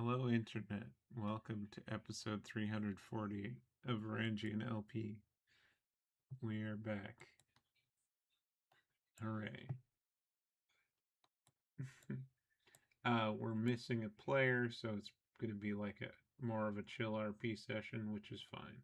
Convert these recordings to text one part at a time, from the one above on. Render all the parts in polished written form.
Hello, Internet. Welcome to episode 340 of VarangianLP. We are back. Hooray. We're missing a player, so it's going to be like more of a chill RP session, which is fine.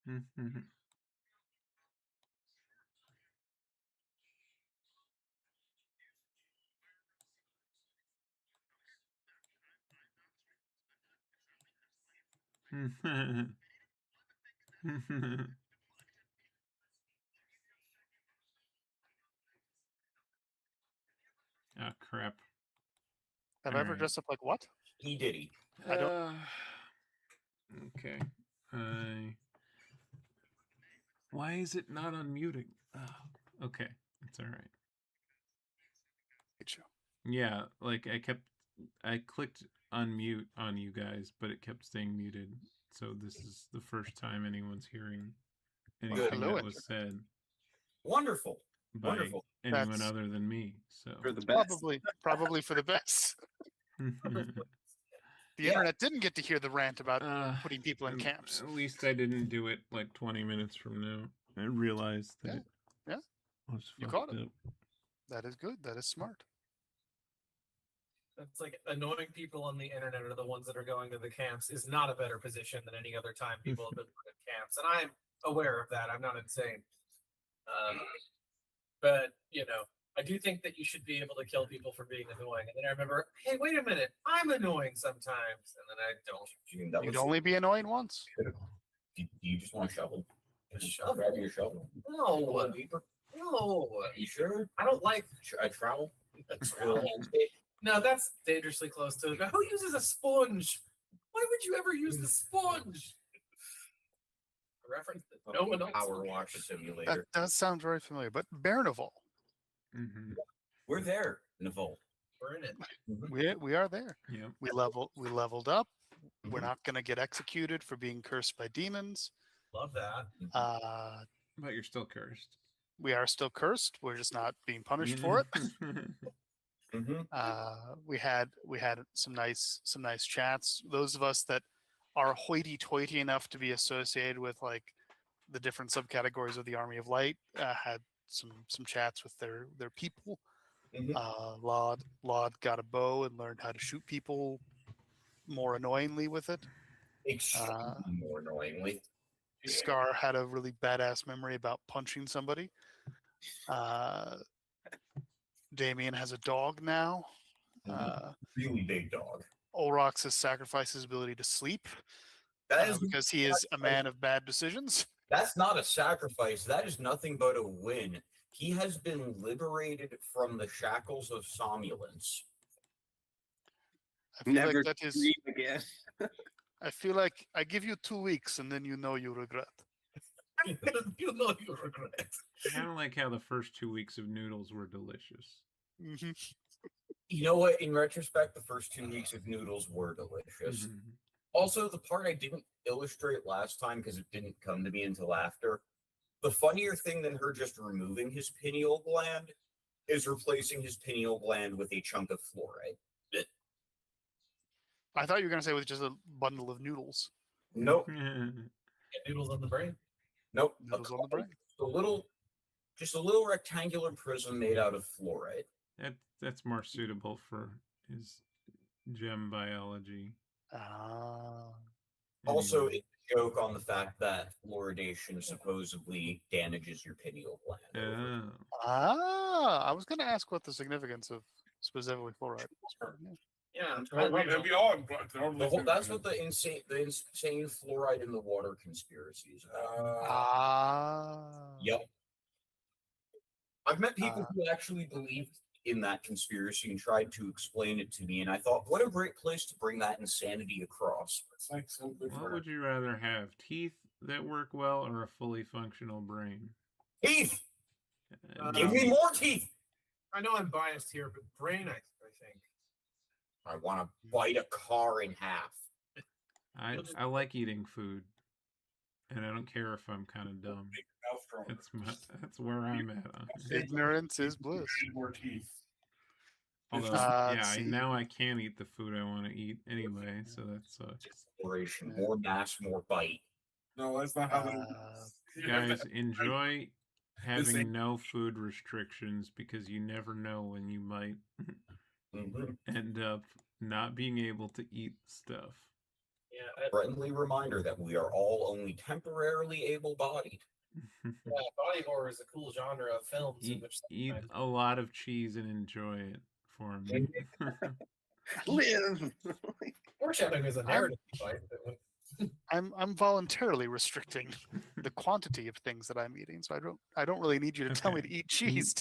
Oh, crap. Have I ever dressed up like what? He diddy. I don't. Okay. Why is it not unmuting? Oh, okay. It's all right. Yeah, like I clicked unmute on you guys, but it kept staying muted. So this is the first time anyone's hearing anything that was said. Wonderful. By Wonderful. anyone other than me. So For the best. Probably for the best. The internet didn't get to hear the rant about putting people in camps. At least I didn't do it like 20 minutes from now. I realized that. Yeah. You caught it. That is good. That is smart. It's like annoying people on the internet are the ones that are going to the camps is not a better position than any other time people have been put in camps. And I'm aware of that. I'm not insane. But, I do think that you should be able to kill people for being annoying. And then I remember, hey, wait a minute, I'm annoying sometimes. And then I don't. You'd only be annoying once. Do you just want to shovel? Just shovel. Grab your shovel. No. Deeper. No. You sure? I don't like A trowel? No, that's dangerously close to it. Who uses a sponge? Why would you ever use the sponge? A reference that no one else Power wash simulator. That does sound very familiar. But Bairnival. We're there, Naval. We're in it. We are there. Yeah. We leveled up. We're not going to get executed for being cursed by demons. Love that. But you're still cursed. We are still cursed. We're just not being punished for it. We had some nice chats. Those of us that are hoity-toity enough to be associated with like the different subcategories of the Army of Light had some chats with their people. Laud got a bow and learned how to shoot people more annoyingly with it. Extremely more annoyingly. Scar had a really badass memory about punching somebody. Damien has a dog now. Really big dog. Olrox has sacrificed his ability to sleep because he is a man of bad decisions. That's not a sacrifice. That is nothing but a win. He has been liberated from the shackles of somnolence. I feel Never like that is. dream again. I feel like I give you 2 weeks and then you regret. You regret. Kind of like how the first 2 weeks of noodles were delicious. You know what? In retrospect, the first 2 weeks of noodles were delicious. Also, the part I didn't illustrate last time because it didn't come to me until after. The funnier thing than her just removing his pineal gland is replacing his pineal gland with a chunk of fluoride. I thought you were going to say with just a bundle of noodles. Nope. Get noodles on the brain. Nope. Noodles on the brain. Just a little rectangular prism made out of fluoride. That's more suitable for his gem biology. Also, Anyway. it's a joke on the fact that fluoridation supposedly damages your pineal gland. I was going to ask what the significance of specifically fluoride was. Yeah, That's what the insane fluoride in the water conspiracy is about. Yep. I've met people who actually believed in that conspiracy and tried to explain it to me, and I thought, what a great place to bring that insanity across. It's like so good What would you rather have, teeth that work well or a fully functional brain? Teeth! Give me more teeth! I know I'm biased here, but brain, I think. I want to bite a car in half. I like eating food, and I don't care if I'm kind of dumb. That's where I'm at. Ignorance is bliss. More teeth. Although, now I can eat the food I want to eat anyway, so that's exploration. More mass, more bite. No, that's not how guys, enjoy having no food restrictions because you never know when you might end up not being able to eat stuff. Yeah, friendly reminder that we are all only temporarily able-bodied. Body horror is a cool genre of films. Eat a lot of cheese and enjoy it for me. Live. Foreshadowing is a narrative device. I'm voluntarily restricting the quantity of things that I'm eating, so I don't really need you to tell me to eat cheese.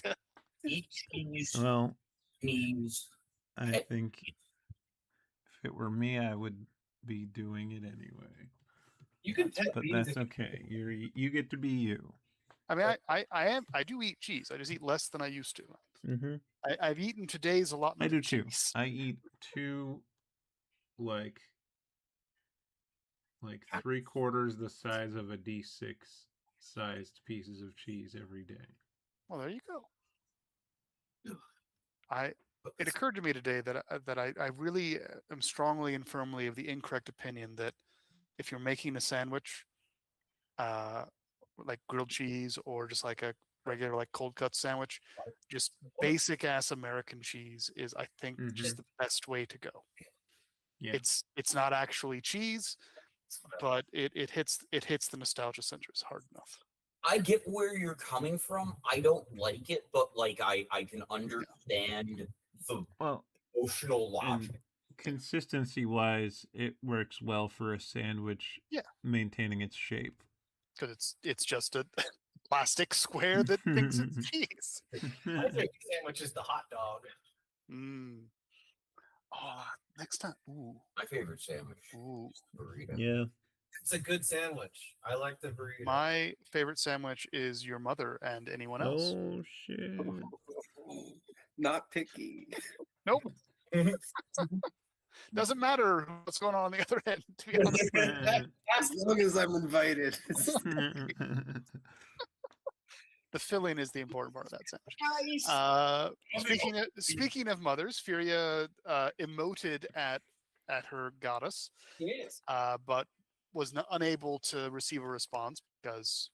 Eat cheese. Well, cheese. I think if it were me, I would be doing it anyway. You can, but that's okay. You get to be you. I mean, I do eat cheese. I just eat less than I used to. Mm-hmm. I've eaten today's allotment. I do of cheese. too. I eat 2 like 3/4 the size of a D6 sized pieces of cheese every day. Well, there you go. It occurred to me today that I really am strongly and firmly of the incorrect opinion that if you're making a sandwich, like grilled cheese or just like a regular like cold cut sandwich, just basic ass American cheese is, I think, just the best way to go. Yeah. It's not actually cheese, but it hits the nostalgia centers hard enough. I get where you're coming from. I don't like it, but like I can understand the emotional logic. Consistency wise, it works well for a sandwich. Yeah, maintaining its shape because it's just a plastic square that thinks it's cheese. My favorite sandwich is the hot dog. Oh, next time. Ooh. My favorite sandwich. Ooh. Burrito. Yeah. It's a good sandwich. I like the burrito. My favorite sandwich is your mother and anyone else. Oh shit. Not picky. Nope. Doesn't matter what's going on the other end, to be honest. As long as I'm invited. The filling is the important part of that sandwich. Speaking of mothers, Furia emoted at her goddess, yes, but was unable to receive a response because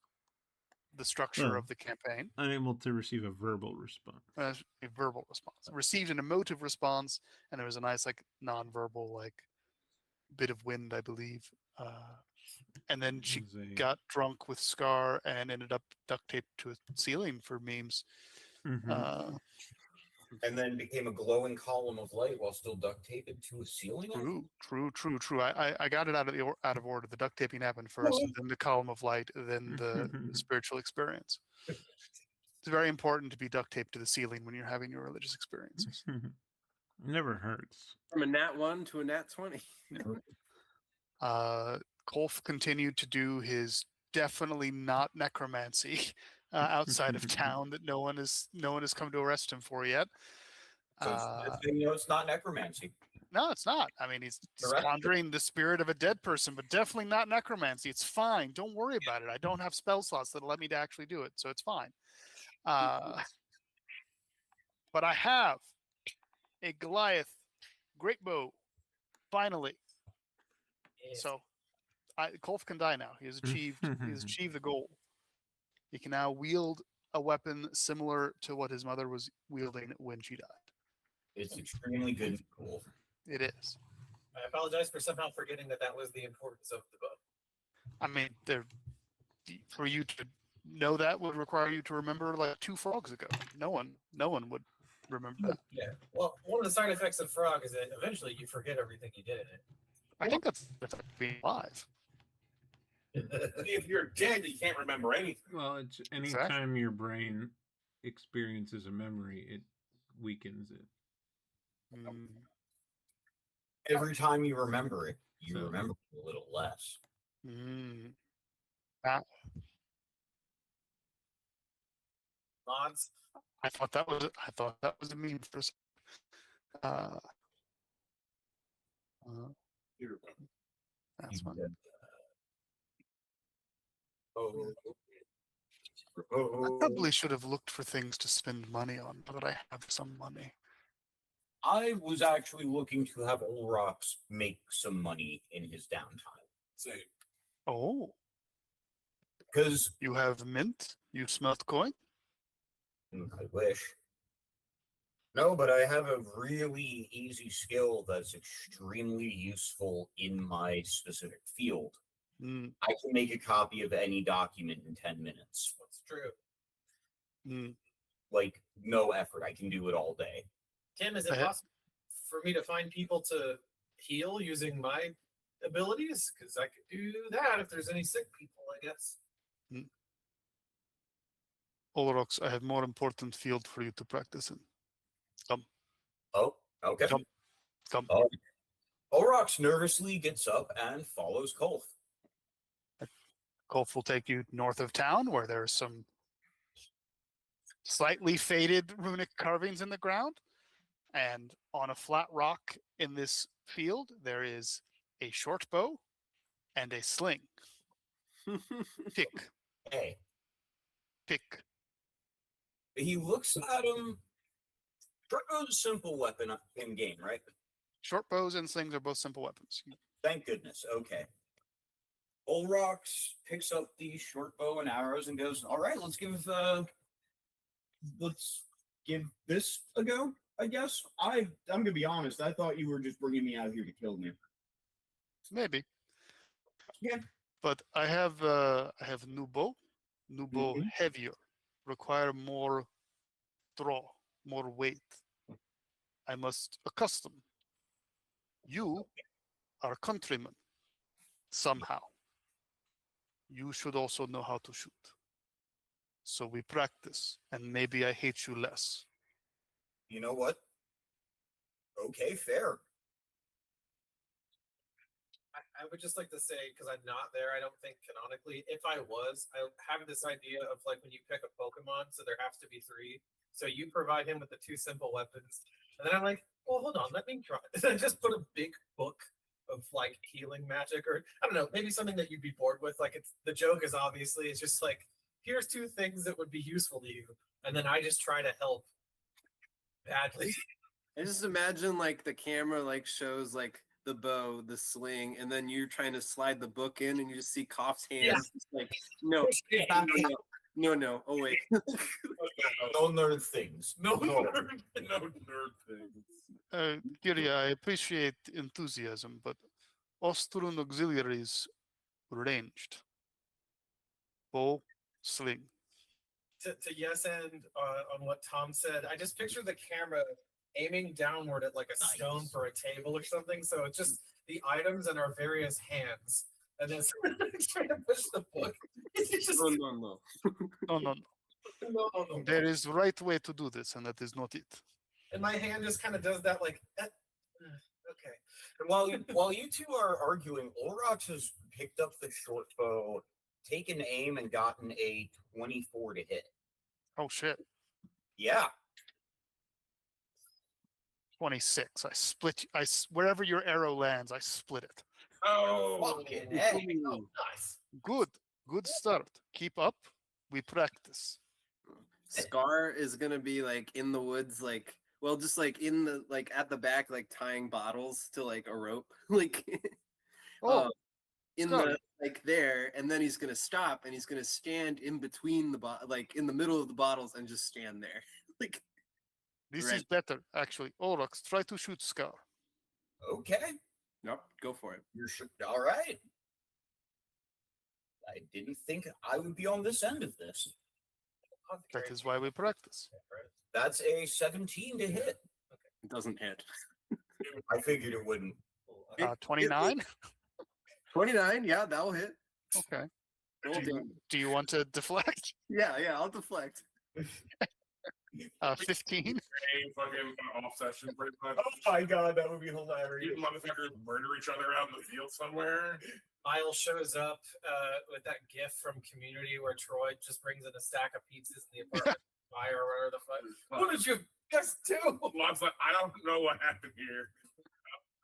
the structure of the campaign. Unable to receive a verbal response. A verbal response. Received an emotive response, and there was a nice like non-verbal like bit of wind, I believe. And then she got drunk with Scar and ended up duct taped to a ceiling for memes. And then became a glowing column of light while still duct taped to a ceiling. True. I got it out of order. The duct taping happened first, then the column of light, then the spiritual experience. It's very important to be duct taped to the ceiling when you're having your religious experiences. Never hurts. From a nat 1 to a nat 20. Kolf continued to do his definitely not necromancy outside of town that no one has come to arrest him for yet. So it's not necromancy. No, it's not. I mean, he's squandering the spirit of a dead person, but definitely not necromancy. It's fine. Don't worry about it. I don't have spell slots that'll let me to actually do it, so it's fine. But I have a Goliath great bow, Finally. Yes. So, Kolf can die now. He has achieved the goal. He can now wield a weapon similar to what his mother was wielding when she died. It's extremely good and cool. It is. I apologize for somehow forgetting that was the importance of the bow. I mean, for you to know that would require you to remember like 2 frogs ago. No one would remember that. Yeah. Well, one of the side effects of frog is that eventually you forget everything you did in it. I think that's being alive. If you're dead, you can't remember anything. Well, it's anytime your brain experiences a memory, it weakens it. Every time you remember it, you remember it a little less. Mods. I thought that was a meme for. That's one. I probably should have looked for things to spend money on, now that I have some money. I was actually looking to have Olrox make some money in his downtime. Same. Oh, Because you have mint? You smelt coin? I wish. No, but I have a really easy skill that's extremely useful in my specific field. I can make a copy of any document in 10 minutes. That's true. Like, no effort. I can do it all day. Tim, is it possible for me to find people to heal using my abilities? Because I could do that if there's any sick people, I guess. Olrox, I have more important field for you to practice in. Come. Oh, okay. Come. Oh. Olrox nervously gets up and follows Kolf. Kolf will take you north of town, where there's some slightly faded runic carvings in the ground. And on a flat rock in this field, there is a short bow and a sling. Pick. Hey. Pick. He looks at him. Short bow's a simple weapon in game, right? Short bows and slings are both simple weapons. Thank goodness. Okay. Olrox picks up the short bow and arrows and goes, all right, let's give this a go, I guess. I'm going to be honest. I thought you were just bringing me out here to kill me. Maybe. Yeah. But I have new bow heavier, require more draw, more weight. I must accustom. You are countrymen, somehow. You should also know how to shoot. So we practice, and maybe I hate you less. You know what? Okay, fair. I would just like to say, because I'm not there, I don't think canonically. If I was, I have this idea of like when you pick a Pokemon, so there has to be 3. So you provide him with the 2 simple weapons. And then I'm like, well, hold on, let me try. And then just put a big book of like healing magic, or I don't know, maybe something that you'd be bored with. Like the joke is obviously it's just like, here's 2 things that would be useful to you. And then I just try to help badly. I just imagine like the camera like shows like the bow, the sling, and then you're trying to slide the book in, and you just see Koff's hands. Just like, no. Oh wait. No nerd things. No nerd things. Kiri, I appreciate enthusiasm, but Ostrun auxiliaries ranged. Bow, sling. To yes end on what Tom said, I just picture the camera aiming downward at like a stone for a table or something. So it's just the items in our various hands. And then trying to push the book. It's just, No. There is right way to do this, and that is not it. And my hand just kind of does that like, okay. And while you two are arguing, Olrox has picked up the short bow, taken aim, and gotten a 24 to hit. Oh shit. Yeah. 26. Wherever your arrow lands, I split it. Oh, fucking hey. Oh, nice. Good start. Keep up. We practice. Scar is gonna be like in the woods, like Well, just like in the like at the back, like tying bottles to like a rope, like Oh, in Scott. the like there, and then he's gonna stop and he's gonna stand in between the like in the middle of the bottles and just stand there, like This right. is better, actually. Orox, try to shoot Scar. Okay. Nope, go for it. You're sure. All right. I didn't think I would be on this end of this. That is why we practice. That's a 17 to hit. It doesn't hit. I figured it wouldn't. 29? 29, yeah, that will hit. Okay. Roll damage. Do you want to deflect? Yeah, I'll deflect. 15? A fucking off session pretty much. Oh my god, that would be hilarious. You motherfuckers murder each other out in the field somewhere. Miles shows up with that gif from Community where Troy just brings in a stack of pizzas in the apartment fire or whatever the fuck. What did you guys do? Lod's like, I don't know what happened here.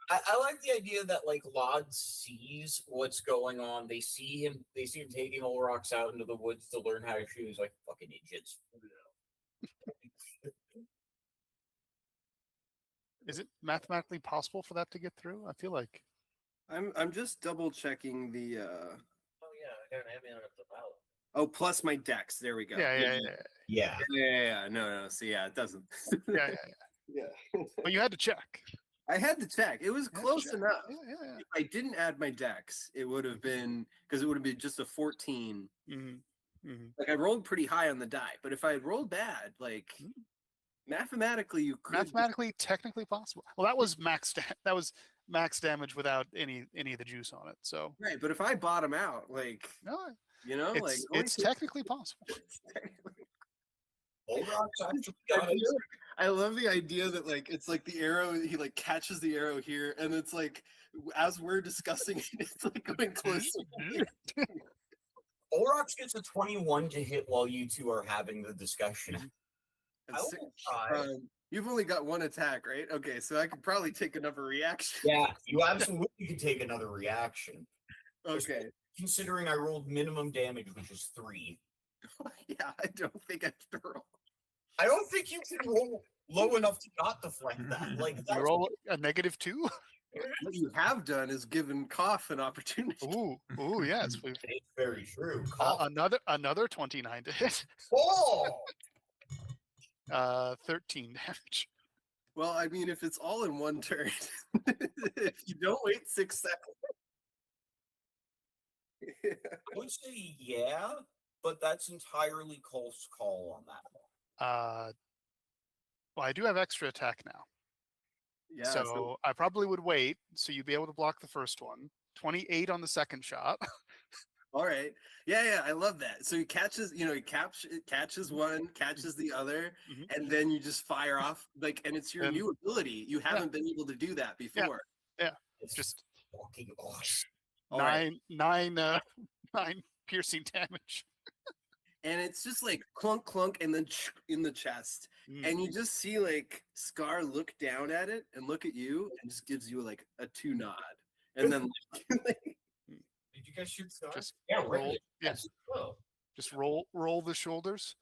I like the idea that like Lod sees what's going on. They see him taking Olrox out into the woods to learn how to shoot. He's like, fucking idiots. Is it mathematically possible for that to get through? I feel like. I'm just double checking the Oh yeah, I got an ambient up the ballot. oh, plus my dex. There we go. Yeah. Yeah. No. See, yeah, it doesn't. Yeah. Yeah. But you had to check. I had to check. It was You had to close check. enough. Yeah. If I didn't add my dex, it would have been because it would have been just a 14. Mm-hmm. Like I rolled pretty high on the die, but if I had rolled bad, like mathematically, you could Mathematically, technically possible. Well, that was max damage without any of the juice on it. So right. But if I bottom out, like no, you know, like it's technically possible. Olrox actually got it. I love the idea that like it's like the arrow he like catches the arrow here and it's like as we're discussing it, it's like going closer. Olrox gets a 21 to hit while you two are having the discussion. And I six- will try. you've only got one attack, right? Okay, so I could probably take another reaction. Yeah, you absolutely could take another reaction. Okay. Considering I rolled minimum damage, which is 3. Yeah, I don't think I have to roll. I don't think you can roll low enough to not deflect that. Like that's You roll a -2. What you have done is given Cough an opportunity. Ooh, yes. We've it's very true. another 29 to hit. Oh! 13 damage. Well, I mean, if it's all in one turn, if you don't wait 6 seconds. I would say yeah, but that's entirely Cole's call on that one. Well, I do have extra attack now. Yeah, So I probably would wait, so you'd be able to block the first one. 28 on the second shot. all right. Yeah, I love that. So he catches, he catches one, catches the other, Mhm. and then you just fire off like, and it's your And- new ability. You haven't been able to do that before. It's Just fucking awesome. All right. nine piercing damage. And it's just like clunk, clunk, and then in the chest. Mm. And you just see like Scar look down at it and look at you and just gives you like a 2 nod. And then Did you guys shoot stars? Just Yeah, roll. right. Yes. Oh, Just roll the shoulders.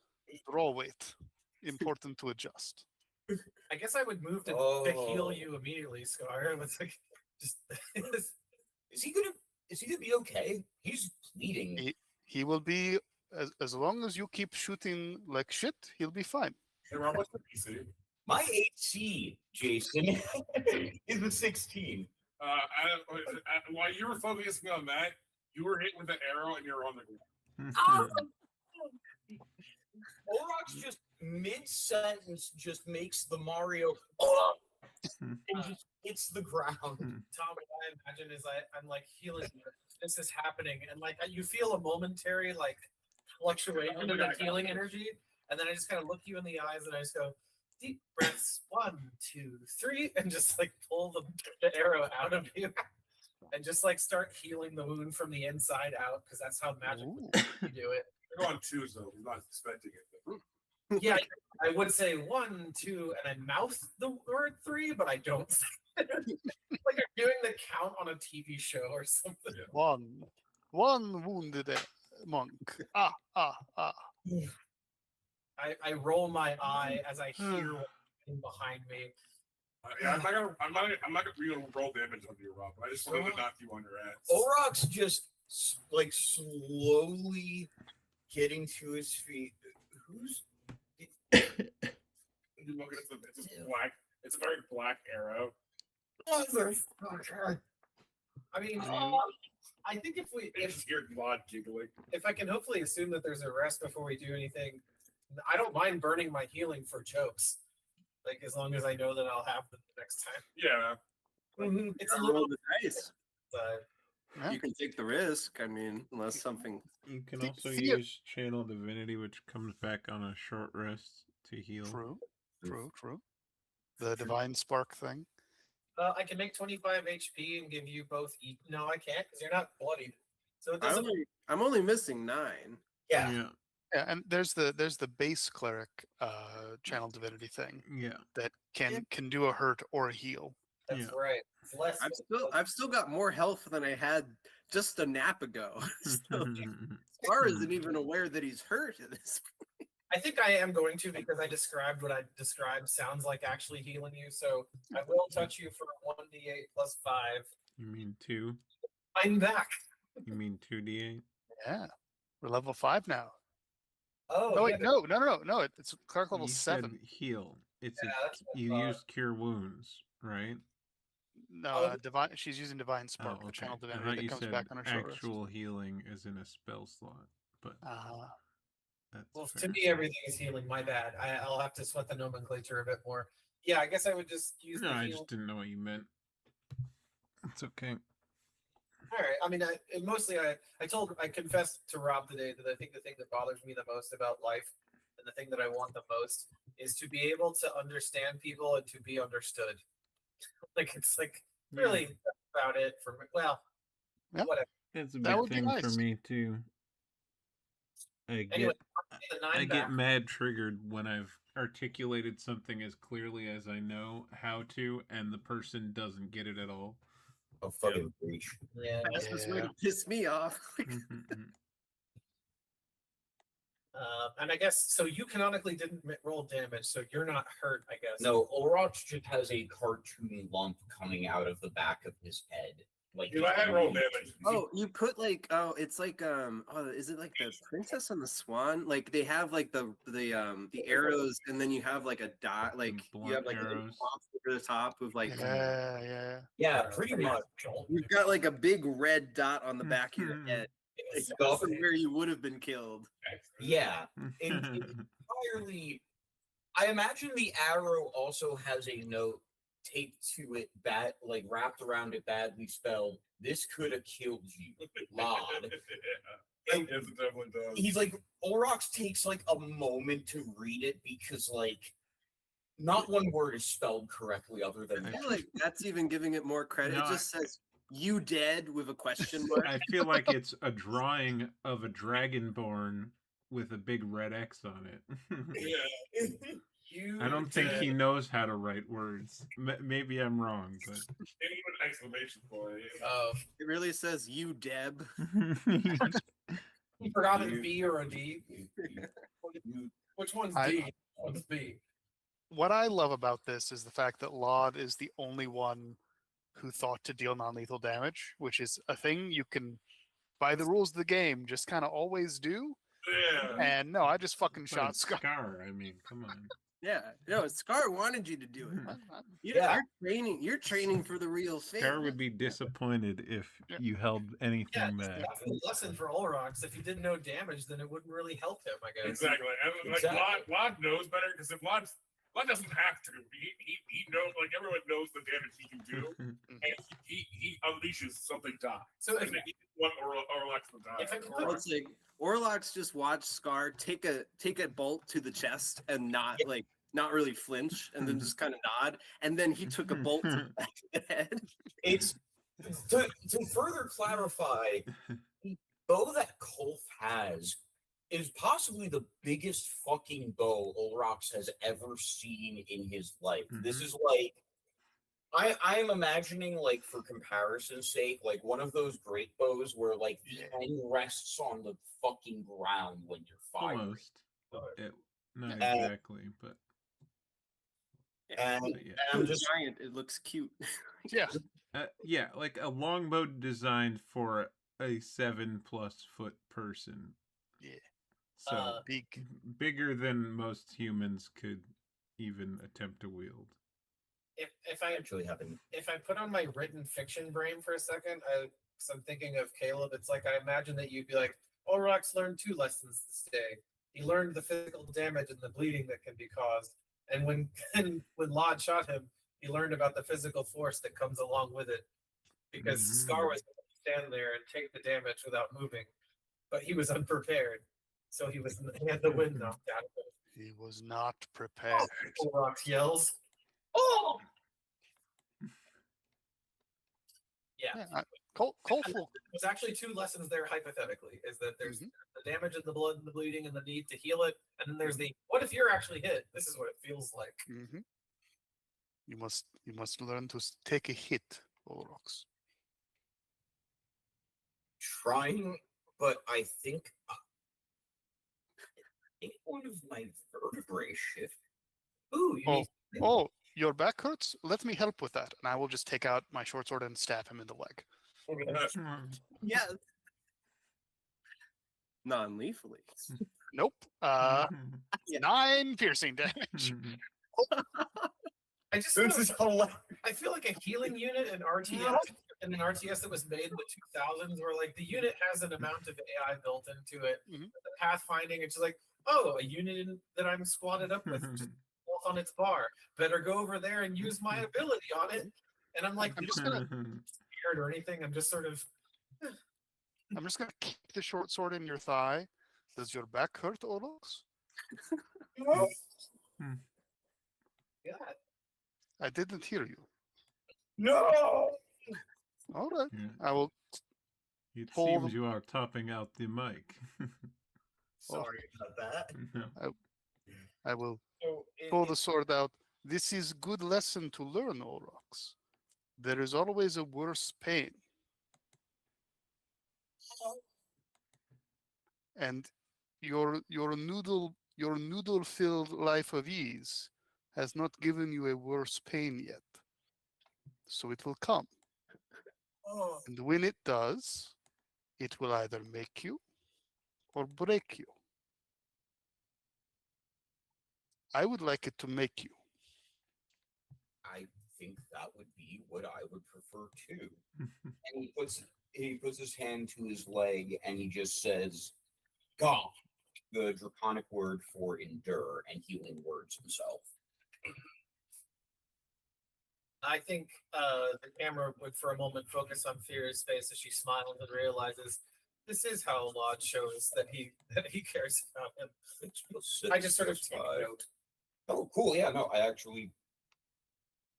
Roll weight. Important to adjust. I guess I would move to heal you immediately, Scar. It's like just Is he gonna be okay? He's bleeding. He will be as long as you keep shooting like shit. He'll be fine. Hey, Rob, what's the PC? My AC, Jason, is a 16. While you were focusing on that, you were hit with the arrow and you're on the ground. Olrox just mid-sentence just makes the Mario and just hits the ground. Tom, what I imagine is I'm like healing you. This is happening, and like you feel a momentary like fluctuation of the healing energy, and then I just kind of look you in the eyes and I just go, deep breaths, 1, 2, 3, and just like pull the arrow out of you, and just like start healing the wound from the inside out because that's how magically you do it. You're going 2s though. He's not expecting it. Yeah, I would say 1, 2, and I mouth the word 3, but I don't. Like I'm doing the count on a TV show or something. One wounded monk. Ah. I roll my eye as I hear what behind me. Yeah, I'm not gonna roll damage on you, Rob. I just wanted to knock you on your ass. Olrock's just like slowly getting to his feet. Who's You look, it's a black. It's a very black arrow. motherfucker? I mean, I think if You just hear Claude giggling. if I can hopefully assume that there's a rest before we do anything, I don't mind burning my healing for jokes. Like as long as I know that I'll have them the next time. Yeah. It's a Roll little. the dice. Yeah. You can take the risk. I mean, unless something. You can See- also see it- use Channel Divinity, which comes back on a short rest to heal. True. The divine spark thing. I can make 25 HP and give you both. No, I can't because you're not bloodied. So it doesn't. I'm only missing 9. Yeah. Yeah, and there's the base cleric channel divinity thing Yeah. that can do a hurt or a heal. That's Yeah. right. It's less. I've still got more health than I had just a nap ago. So Scar isn't even aware that he's hurt at this point. I think I am going to because I described what I described sounds like actually healing you. So I will touch you for 1d8 plus 5. You mean 2? I'm back. You mean 2d8? Yeah, we're level 5 now. Oh, No, yeah, wait, no. It's cleric level You 7. said heal. It's Yeah, a, that's what I you thought. use Cure Wounds, right? No, divine. She's using divine spark, Oh, the channel I divinity thought that you comes said back on her short rest. actual healing is in a spell slot, but that's Well, to fair. me, everything is healing. My bad. I'll have to sweat the nomenclature a bit more. Yeah, I guess I would just use No, the I heal. just didn't know what you meant. It's okay. All right. I mean, I confessed to Rob today that I think the thing that bothers me the most about life and the thing that I want the most is to be able to understand people and to be understood. Like, it's like really about it for me. Well, Yeah. whatever. It's a That big would be thing for nice. me too. Anyway, the 9 I back. get mad triggered when I've articulated something as clearly as I know how to, and the person doesn't get it at all. Oh, fucking breach. Yeah. Fastest way to piss me off. And I guess so. You canonically didn't roll damage, so you're not hurt. I guess. No, Olrock just has a cartoon lump coming out of the back of his head. Like You know, I had roll damage. Oh, you put like it's like is it like the Princess and the Swan? Like they have like the arrows, and then you have like a dot, like you have Blunt like a arrows. box over the top with like Yeah. Yeah, pretty much. you've got like a big red dot on the back of your head. It's Stuff. where you would have been killed. Yeah, entirely. I imagine the arrow also has a note taped to it, bad, like wrapped around it, badly spelled. This could have killed you, Lod. Yes, it definitely does. He's like, Olrox takes like a moment to read it because like not one word is spelled correctly other than I that. feel like that's even giving it more credit. No, It just says "you dead" with a question mark. I feel like it's a drawing of a dragonborn with a big red X on it. Yeah. I don't think he knows how to write words. Maybe I'm wrong, but Maybe even an exclamation point. It really says "you Deb." You forgot a B or a D. Which one's D? Which one's B? What I love about this is the fact that Laud is the only one who thought to deal non-lethal damage, which is a thing you can, by the rules of the game, just kind of always do. Yeah. And no, I just fucking But shot it's Scar. Scar. I mean, come on. Yeah, no, Scar wanted you to do it. Yeah. You're training for the real thing. Scar would be disappointed if Yeah. you held Yeah, anything it's back. definitely a lesson for Olrox. If he didn't know damage, then it wouldn't really help him, I guess. Exactly. And like Exactly. Lod knows better because if Lod doesn't have to. He knows, like everyone knows the damage he can do, and he unleashes something die. So if, And he want Orlax to die. If I could put- Well, it's like Orlox just watched Scar take a bolt to the chest and not really flinch, and then just kind of nod, and then he took a bolt to the back of the head. It's to further clarify, the bow that Kolf has is possibly the biggest fucking bow Olrox has ever seen in his life. This is like I am imagining, like, for comparison's sake, like one of those great bows where like the end rests on the fucking ground when you're firing. Almost. Not Yeah. exactly, but And Yeah. I'm It's just giant. It looks cute. Yeah. Yeah, like a longbow designed for a 7+ foot person. Yeah. So Big. bigger than most humans could even attempt to wield. If I actually having if I put on my written fiction brain for a second, because I'm thinking of Caleb, it's like I imagine that you'd be like, Olrox learned 2 lessons this day. He learned the physical damage and the bleeding that can be caused, and when when Lod shot him, he learned about the physical force that comes along with it. Because Scar was going to stand there and take the damage without moving, but he was unprepared, so he had the wind knocked out of him. He was not prepared. Olrox yells, "Oh!" Yeah. Coleful. There's actually 2 lessons there hypothetically, is that there's the damage and the blood and the bleeding and the need to heal it, and then there's the what if you're actually hit? This is what it feels like. Mm-hmm. You must learn to take a hit, Olrox. trying, but I think one of my vertebrae shift. Ooh, you need Oh, your back hurts? Let me help with that. And I will just take out my short sword and stab him in the leg. Yes. Non-lethally. Nope. 9 piercing damage. I just This is hilarious. I feel like a healing unit in RTS and an RTS that was made in the 2000s, where like the unit has an amount of AI built into it. Mhm. The pathfinding, it's just like, oh, a unit that I'm squatted up with just health on its bar. Better go over there and use my ability on it. And I'm like, I'm just gonna scared or anything. I'm just sort of kick the short sword in your thigh. Does your back hurt, Olrox? yeah. I didn't hear you. No. All right. Yeah. I will. It Pull seems the- you are topping out the mic. Sorry about that. No. I will So pull the sword out. This is good lesson to learn, Olrox. There is always a worse pain. And your noodle filled life of ease has not given you a worse pain yet. So it will come. And when it does, it will either make you or break you. I would like it to make you. I think that would be what I would prefer too. And he puts his hand to his leg and he just says, "God," the draconic word for endure, and healing words himself. I think the camera would for a moment focus on Fear's face as she smiles and realizes this is how Lod shows that he cares about him. I just sort of take a note. Oh, cool. Yeah, no, I actually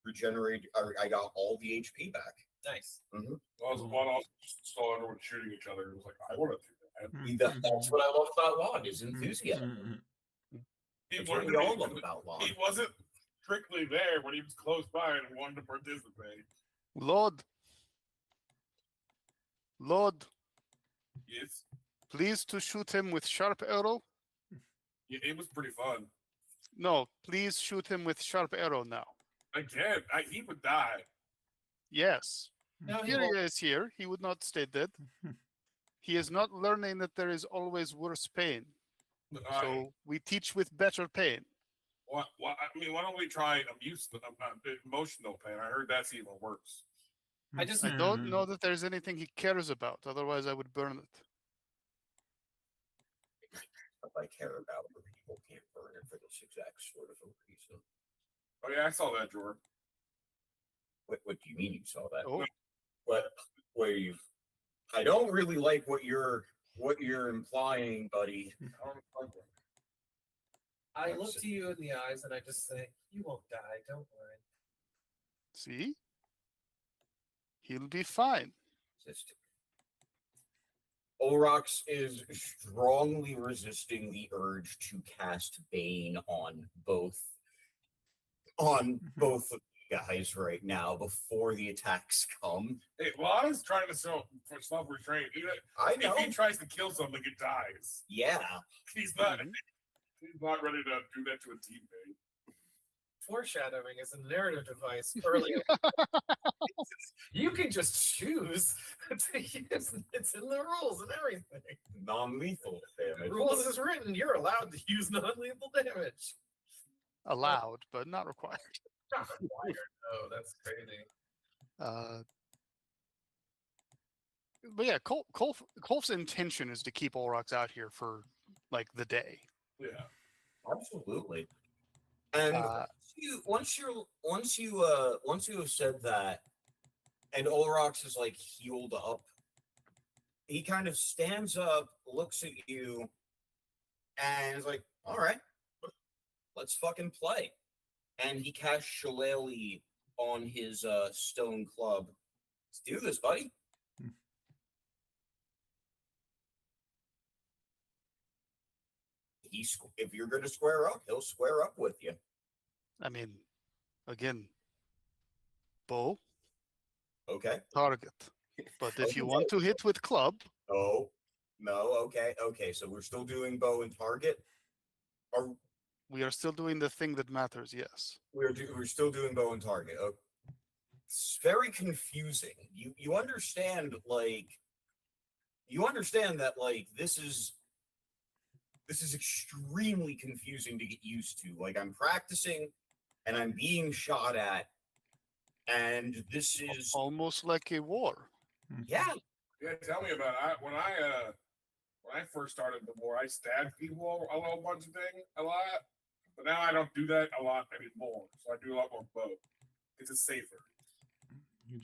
regenerated. I got all the HP back. Nice. Well, one also just saw everyone shooting each other. It was like, I want to do that. That's what I love about Lon, his enthusiasm. He That's what wanted we to all be- love about Lon. He wasn't strictly there when he was close by and wanted to participate. Lord, Yes, please to shoot him with sharp arrow. yeah, it was pretty fun. No, please shoot him with sharp arrow now. Again, he would die. Yes. No, he Here won't. he is here. He would not stay dead. He is not learning that there is always worse pain. So we teach with better pain. Why don't we try emotional pain? I heard that's even worse. I just I don't know that there's anything he cares about. Otherwise, I would burn it. If I care about where people can't burn it for this exact sort of a reason. Oh yeah, I saw that, Jordan. What do you mean you saw that? Oh, What you? I don't really like what you're implying, buddy. I look to you in the eyes and I just say, "You won't die. Don't worry." see? He'll be fine. Olrox is strongly resisting the urge to cast Bane on both of you guys right now before the attacks come. Hey, well, I was trying to self-restraint. I know. If he tries to kill something, it dies. Yeah. He's not. He's not ready to do that to a teammate. foreshadowing as a narrative device earlier. You can just choose to use it's in the rules and everything. Non-lethal damage. Rules is written, you're allowed to use non-lethal damage. Allowed, but not required. Not required. Oh, that's crazy. But yeah, Kolf's intention is to keep Olrox out here for like the day. Yeah. Absolutely. And once you have said that, and Olrox is like healed up, he kind of stands up, looks at you, and is like, "All right, let's fucking play." And he casts Shillelagh on his stone club. Let's do this, buddy. If you're going to square up, he'll square up with you. I mean, again, bow, Okay. target. But if you want to hit with club, No. Okay. So we're still doing bow and target. we are still doing the thing that matters. Yes. We're still doing bow and target. Oh, it's very confusing. You understand that this is extremely confusing to get used to. Like, I'm practicing and I'm being shot at, and this is Almost like a war. yeah. Yeah, tell me about it. When I first started the war, I stabbed people a whole bunch of things a lot, but now I don't do that a lot anymore. So I do a lot more bow. It's safer. You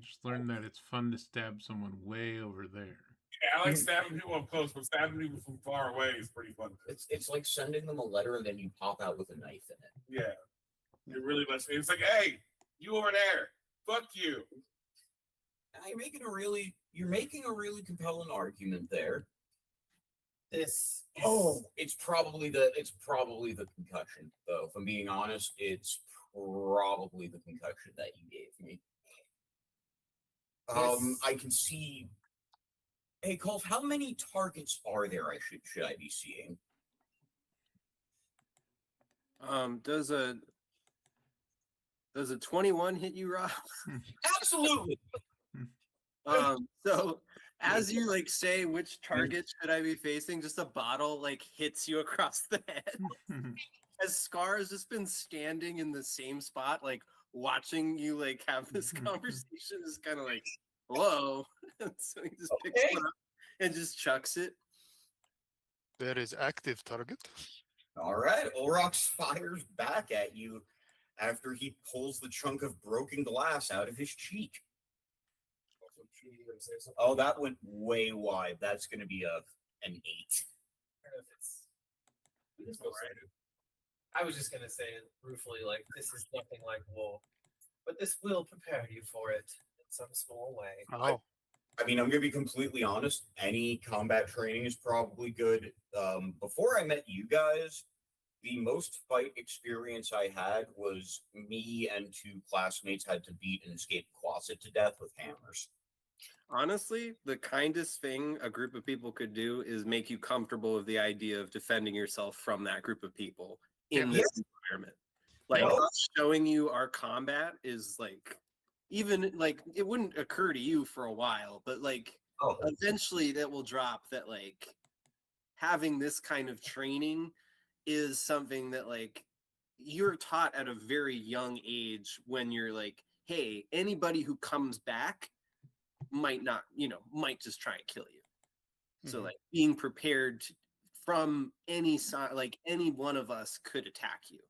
just learn that it's fun to stab someone way over there. Yeah, I like stabbing people up close, but stabbing people from far away is pretty fun. It's like sending them a letter and then you pop out with a knife in it. Yeah, it really lets me. It's like, hey, you over there, fuck you. You're making a really compelling argument there. This It's probably the concussion, though. If I'm being honest, it's probably the concussion that you gave me. I can see. Hey, Colf, how many targets are there? Should I be seeing? Does a 21 hit you, Rob? Absolutely. So as you say which target should I be facing, just a bottle hits you across the head. As Scar has just been standing in the same spot, watching you have this conversation, is kind of hello. So he just picks it up and just chucks it. There is active target. All right, Olrox fires back at you after he pulls the chunk of broken glass out of his cheek. Oh, that went way wide. That's going to be an 8. I was just gonna say ruefully, this is nothing like wool, but this will prepare you for it in some small way. Oh, I mean, I'm going to be completely honest. Any combat training is probably good. Before I met you guys, the most fight experience I had was me and 2 classmates had to beat an escaped closet to death with hammers. Honestly, the kindest thing a group of people could do is make you comfortable with the idea of defending yourself from that group of people in this environment. Us showing you our combat is even it wouldn't occur to you for a while, but eventually that will drop that having this kind of training is something that you're taught at a very young age when you're hey, anybody who comes back might not, might just try and kill you. So being prepared from any side, any one of us could attack you.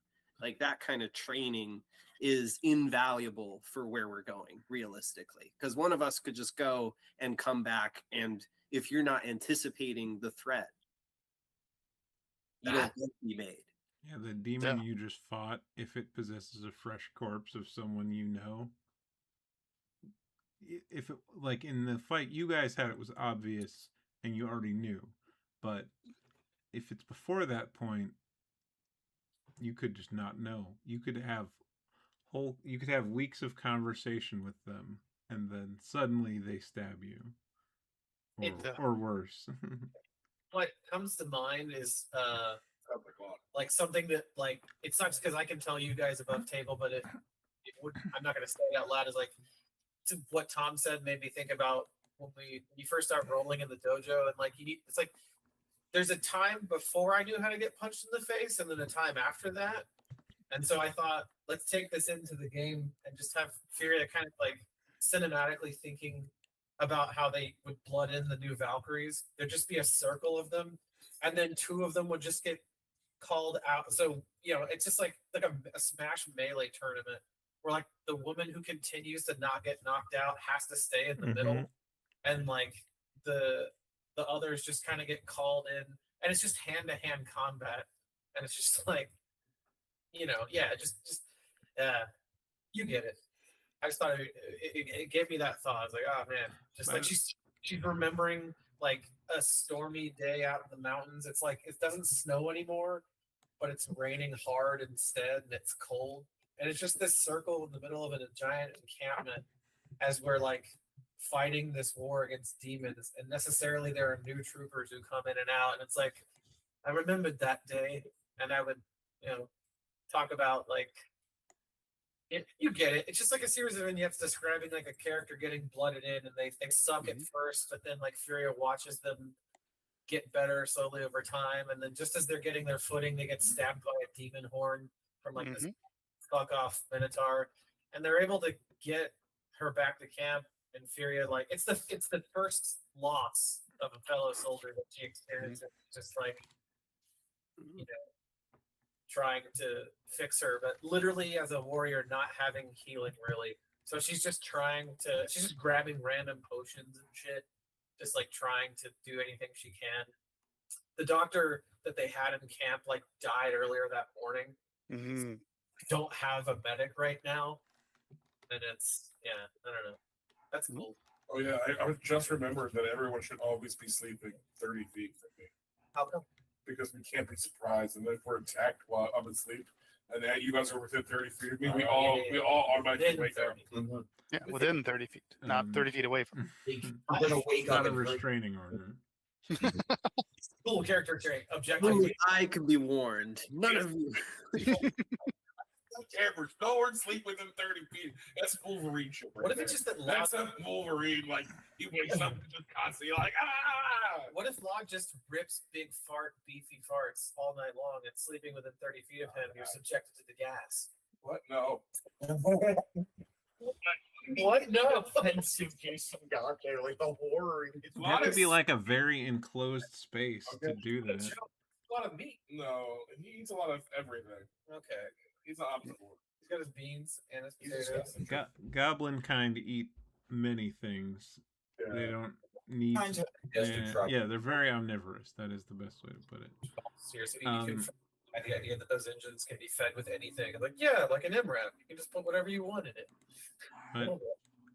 That kind of training is invaluable for where we're going realistically, because one of us could just go and come back, and if you're not anticipating the threat, you don't be made. Yeah, the demon you just fought, if it possesses a fresh corpse of someone you know, if it, in the fight you guys had, it was obvious and you already knew, but if it's before that point, you could just not know. You could have weeks of conversation with them, and then suddenly they stab you, or worse. What comes to mind is like something that like it sucks because I can tell you guys above table, but it would I'm not gonna say it out loud. Is like to what Tom said made me think about when you first start rolling in the dojo and like it's like there's a time before I knew how to get punched in the face and then a time after that. And so I thought, let's take this into the game and just have Furia kind of like cinematically thinking about how they would blood in the new Valkyries. There'd just be a circle of them, and then 2 of them would just get called out. So, it's just like a Smash Melee tournament where like the woman who continues to not get knocked out has to stay in the middle, and like the others just kind of get called in, and it's just hand-to-hand combat, and it's just like, you get it. I just thought it gave me that thought. I was like, oh man, just like she's remembering like a stormy day out in the mountains. It's like it doesn't snow anymore, but it's raining hard instead, and it's cold, and it's just this circle in the middle of a giant encampment as we're like fighting this war against demons, and necessarily there are new troopers who come in and out, and it's like I remembered that day, and I would talk about like you get it. It's just like a series of vignettes describing like a character getting blooded in, and they suck at first, but then like Furia watches them get better slowly over time, and then just as they're getting their footing, they get stabbed by a demon horn from like this fuck off minotaur, and they're able to get her back to camp. And Furia, like it's the first loss of a fellow soldier that she experiences, just like trying to fix her, but literally as a warrior not having healing really. So she's just grabbing random potions and shit, just like trying to do anything she can. The doctor that they had in camp like died earlier that morning. Mm-hmm. Don't have a medic right now, and it's I don't know. That's cool. Oh yeah, I just remembered that everyone should always be sleeping 30 feet from me. How come? Because we can't be surprised, and if we're attacked while I'm asleep, and then you guys are within 30 feet of me, we all automatically wake up. Yeah, within 30 feet, not 30 feet away from. I'm gonna wake Not up a and restraining order. Cool character trait. Objective. I could be warned. None of you. Campers, no one sleep within 30 feet. That's Wolverine shit. Right What if there. it's just that That's Log? a Wolverine. Like he wakes up and just constantly like What if Log just rips big beefy farts all night long, and sleeping within 30 feet of him, you're subjected to the gas? What? No. What? No. offensive Jason God there, like the horror. It had to be like a very enclosed space to do that. A lot of meat. No. He eats a lot of everything. Okay. He's an omnivore. He's got his beans and his He's potatoes. Goblin kind eat many things. Yeah. They don't need. Kinds of Yeah, they're very omnivorous. That is the best way to put it. Seriously, you can the idea that those engines can be fed with anything. Like, yeah, like an MRAP. You can just put whatever you want in it. But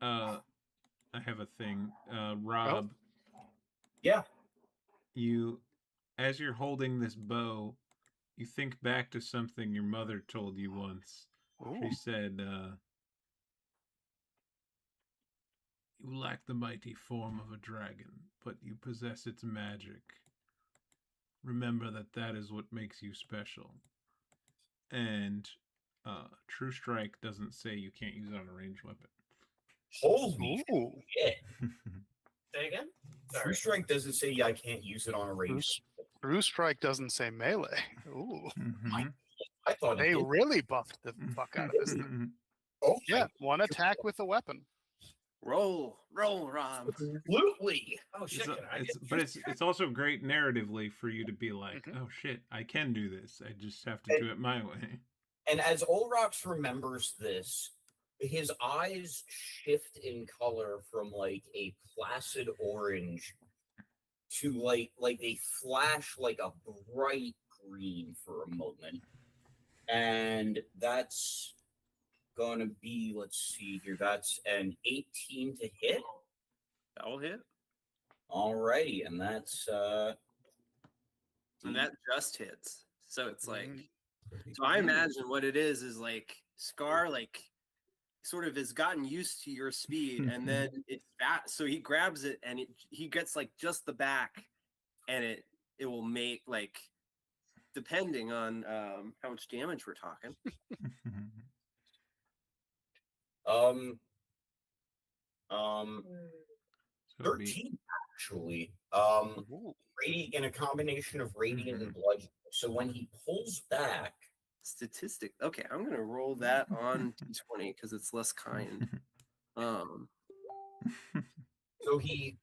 I have a thing. Rob. Yeah. You, as you're holding this bow, you think back to something your mother told you once. Ooh. She said, you lack the mighty form of a dragon, but you possess its magic. Remember that is what makes you special. And True Strike doesn't say you can't use it on a ranged weapon. Holy Ooh. shit. Say again? True Sorry. Strike doesn't say I can't use it on a range. True Strike doesn't say melee. Ooh. Mhm. I thought They it did. really buffed the fuck out of this thing. Oh, Yeah, one attack with a weapon. Roll, Rob. absolutely. Oh shit! It's also great narratively for you to be like, Mhm. oh shit, I can do this. I just have to do it my way. And as Olrox remembers this, his eyes shift in color from like a placid orange to like they flash like a bright green for a moment. And that's gonna be, let's see here, that's an 18 to hit. That'll hit. Alrighty, and that's And that just hits. So it's like, Mhm. so I imagine what it is like Scar, like sort of has gotten used to your speed, and then it's fat. So he grabs it and he gets like just the back, and it will make like depending on how much damage we're talking. Um, So it'd be- 13 actually. Ooh. In a combination of radiant and bludgeoning. So when he pulls back, Statistic. Okay, I'm gonna roll that on d20 because it's less kind. so he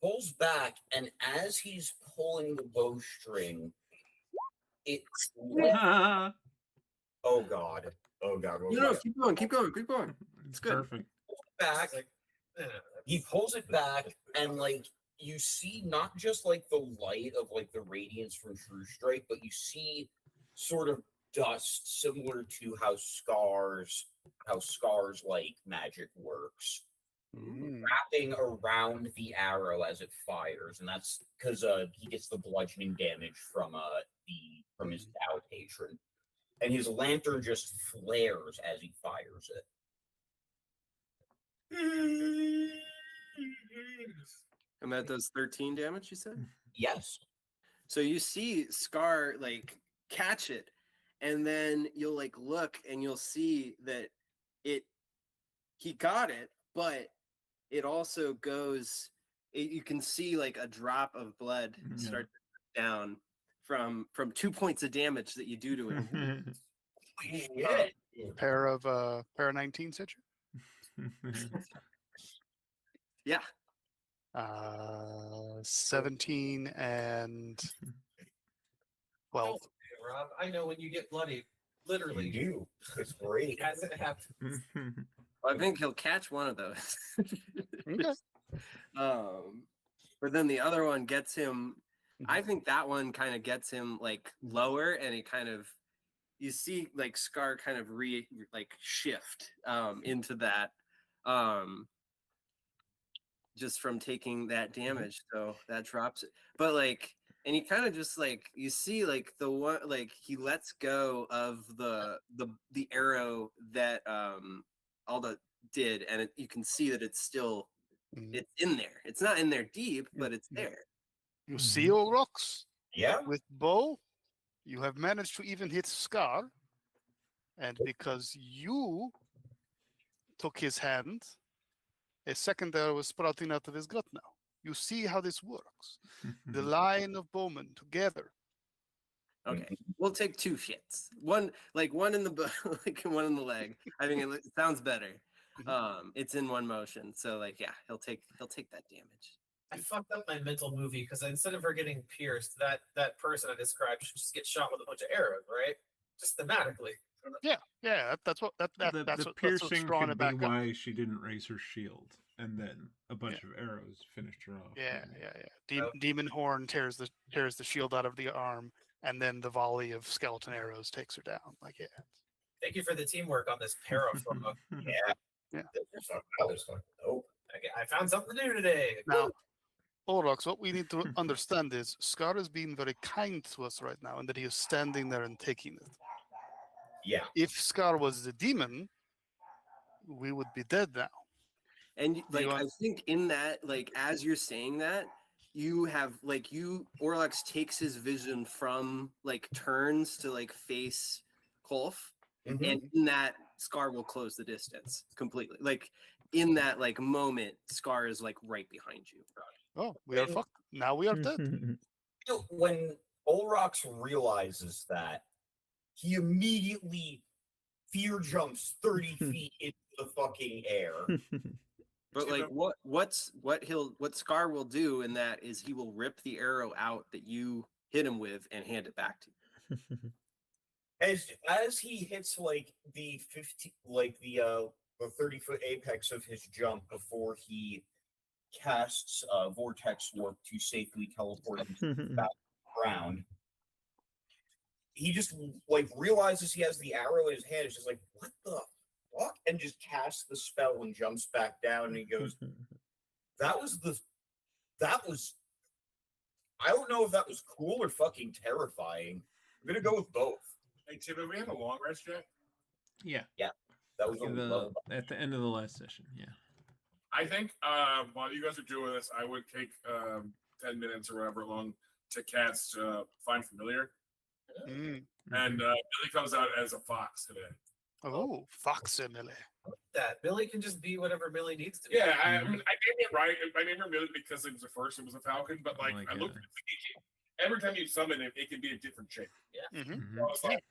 pulls back, and as he's pulling the bowstring, it's oh god. No, keep going. It's good. Perfect. Back. He pulls it back, and like you see not just like the light of like the radiance from True Strike, but you see sort of dust similar to how scars like magic works, wrapping around the arrow as it fires, and that's because he gets the bludgeoning damage from his Tau patron, and his lantern just flares as he fires it. And that does 13 damage, you said? Yes. So you see Scar like catch it, and then you'll like look and you'll see that he got it, but it also goes, you can see like a drop of blood start to down from 2 points of damage that you do to him. Pair of 19 Stitcher. Yeah. 17 and 12. Rob, I know when you get bloody, literally. You do. It's great. As it happens. I think he'll catch one of those. Okay. But then the other one gets him. I think that one kind of gets him like lower, and he kind of, you see like Scar kind of shift into that, just from taking that damage. So that drops it. But like, and he kind of just like, you see like the one, like he lets go of the arrow that Alda did, and you can see that it's still it's in there. It's not in there deep, but it's there. You see all rocks? Yeah. With bow, you have managed to even hit Scar. And because you took his hand, a second arrow is sprouting out of his gut now. You see how this works. The line of bowmen together. Okay, we'll take 2 shits. One in the like one in the leg. I think it sounds better. It's in one motion, so like yeah, he'll take that damage. I fucked up my mental movie because instead of her getting pierced, that person I described should just get shot with a bunch of arrows, right? Just thematically. Yeah, that's what the that's piercing drawing could it be back up. why she didn't raise her shield, and then a bunch of arrows finished her off. Yeah. Demon Horn tears the shield out of the arm, and then the volley of skeleton arrows takes her down. Like Thank you for the teamwork on this para frog. Yeah. Oh, I found something to do today. Now, Olrox, what we need to understand is Scar is being very kind to us right now, and that he is standing there and taking it. Yeah. If Scar was the demon, we would be dead now. And like I think in that, like as you're saying that, you have like Orlux takes his vision from like turns to like face Kolf, and in that Scar will close the distance completely. Like in that like moment, Scar is like right behind you. Oh, we are fucked. Now we are dead. When Olrox realizes that, he immediately fear jumps 30 feet into the fucking air. But like what Scar will do in that is he will rip the arrow out that you hit him with and hand it back to you. As he hits like the 30-foot apex of his jump before he casts vortex warp to safely teleport him to the ground, he just like realizes he has the arrow in his hand. It's just like, what the fuck? And just casts the spell and jumps back down. And he goes, that was I don't know if that was cool or fucking terrifying. I'm gonna go with both. Hey Tim, have we had a long rest yet? Yeah. That was At the end of the last session. Yeah. I think while you guys are doing this, I would take 10 minutes or whatever long to cast Find Familiar, Mm. and Billy comes out as a fox today. Oh, facsimile. That Billy can just be whatever Billy needs to be. Yeah, I named it right. I named it Billy because it was the first. It was a falcon, but like I looked at it, every time you summon it, it can be a different shape. Mm-hmm. So I was like,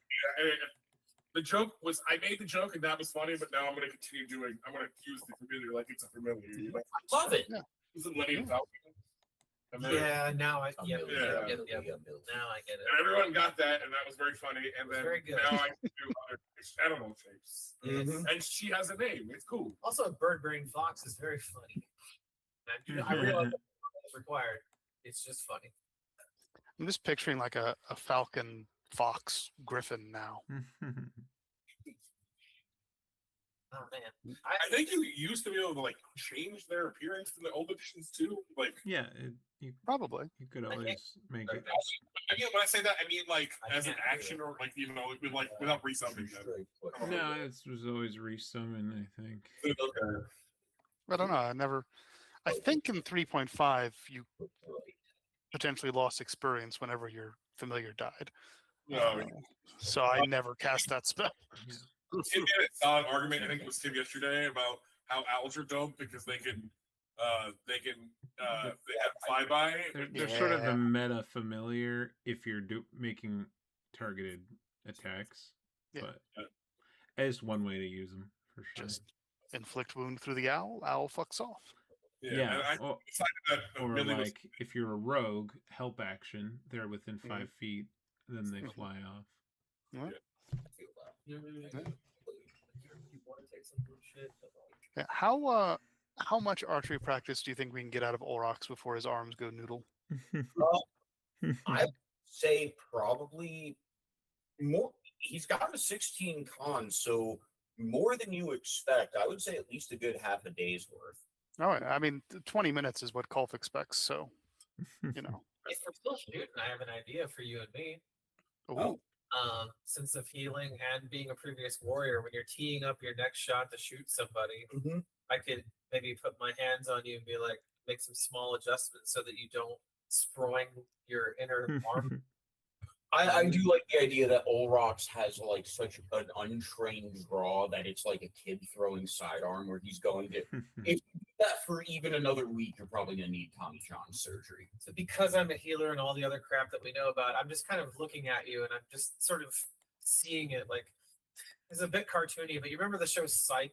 the joke was I made the joke and that was funny, but now I'm going to continue doing. I'm going to use the familiar like it's a familiar. Like, Love it. it's a Millennium Falcon. And then- Yeah, now I Yeah. now I get it. And everyone got that, and that was very funny. And then Very good. now I can do other animal shapes. Mhm. And she has a name. It's cool. Also, bird brain fox is very funny. I realize that's required. It's just funny. I'm just picturing like a falcon, fox, griffin now. Oh man, I think you used to be able to like change their appearance in the old editions too. Like, Yeah, Probably. you could I always make it. I mean, when I say that, I mean like I as an can't do action it. or like like without resumming them. No, it was always resummon, I think. Okay. I don't know. I think in 3.5 you potentially lost experience whenever your familiar died. No, So I never cast that spell. Tim had a solid argument. I think it was Tim yesterday about how owls are dope because they have flyby. They're sort of Yeah. a meta familiar if you're making targeted attacks. Yeah. But it's one way to use them for sure. Just inflict wound through the owl. Owl fucks off. Yeah, and I or, decided that or Billy was like if you're a rogue, help action, they're within 5 feet, then they Mhm. fly off. Yeah. How much archery practice do you think we can get out of Olrox before his arms go noodle? I say probably more. He's got a 16 con, so more than you expect. I would say at least a good half a day's worth. All right. I mean, 20 minutes is what Kolf expects. So, you know. If we're still shooting, I have an idea for you and me. Ooh. Sense of healing and being a previous warrior, when you're teeing up your next shot to shoot somebody, Mhm. I could maybe put my hands on you and be like, make some small adjustments so that you don't sproing your inner arm. I do like the idea that Olrox has like such an untrained draw that it's like a kid throwing sidearm where he's going to. If you do that for even another week, you're probably going to need Tommy John surgery. So because I'm a healer and all the other crap that we know about, I'm just kind of looking at you and I'm just sort of seeing it like it's a bit cartoony, but you remember the show Psych,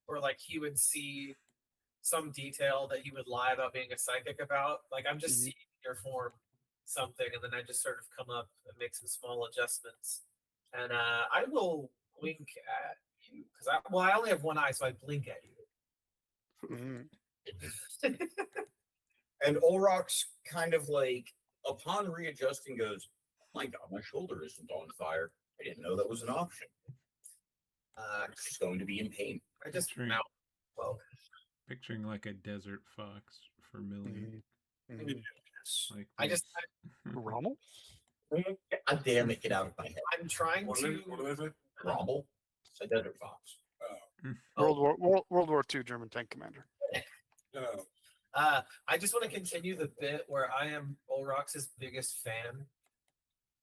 where like he would see some detail that he would lie about being a psychic about. Like I'm just seeing in your form something, and then I just sort of come up and make some small adjustments. And I will blink at you because I only have one eye, so I blink at you. Mm. And Olrox kind of like, upon readjusting, goes, "My God, my shoulder isn't on fire. I didn't know that was an option. She's going to be in pain." I just Picturing- mount. Well, Picturing like a desert fox familiar. Mhm. Like I just Rommel? God damn it, get out of my head. I'm trying what to. do they say? Rommel? It's a desert fox. World War II German tank commander. I just want to continue the bit where I am Olrox's biggest fan.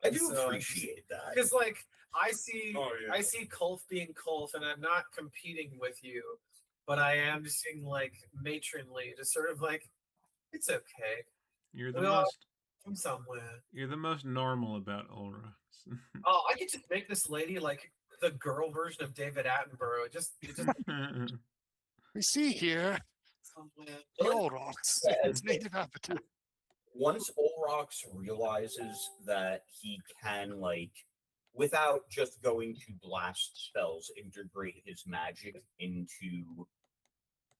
I do So- appreciate that. Because like I see Oh, yeah. I see Kulf being Kulf, and I'm not competing with you, but I am just being like matronly, just sort of like it's okay. You're the We all- most From somewhere. you're the most normal about Olrox. Oh, I could just make this lady like the girl version of David Attenborough. Just We see here somewhere. the Olrox. It's native habitat. Once Olrox realizes that he can, like, without just going to blast spells, integrate his magic into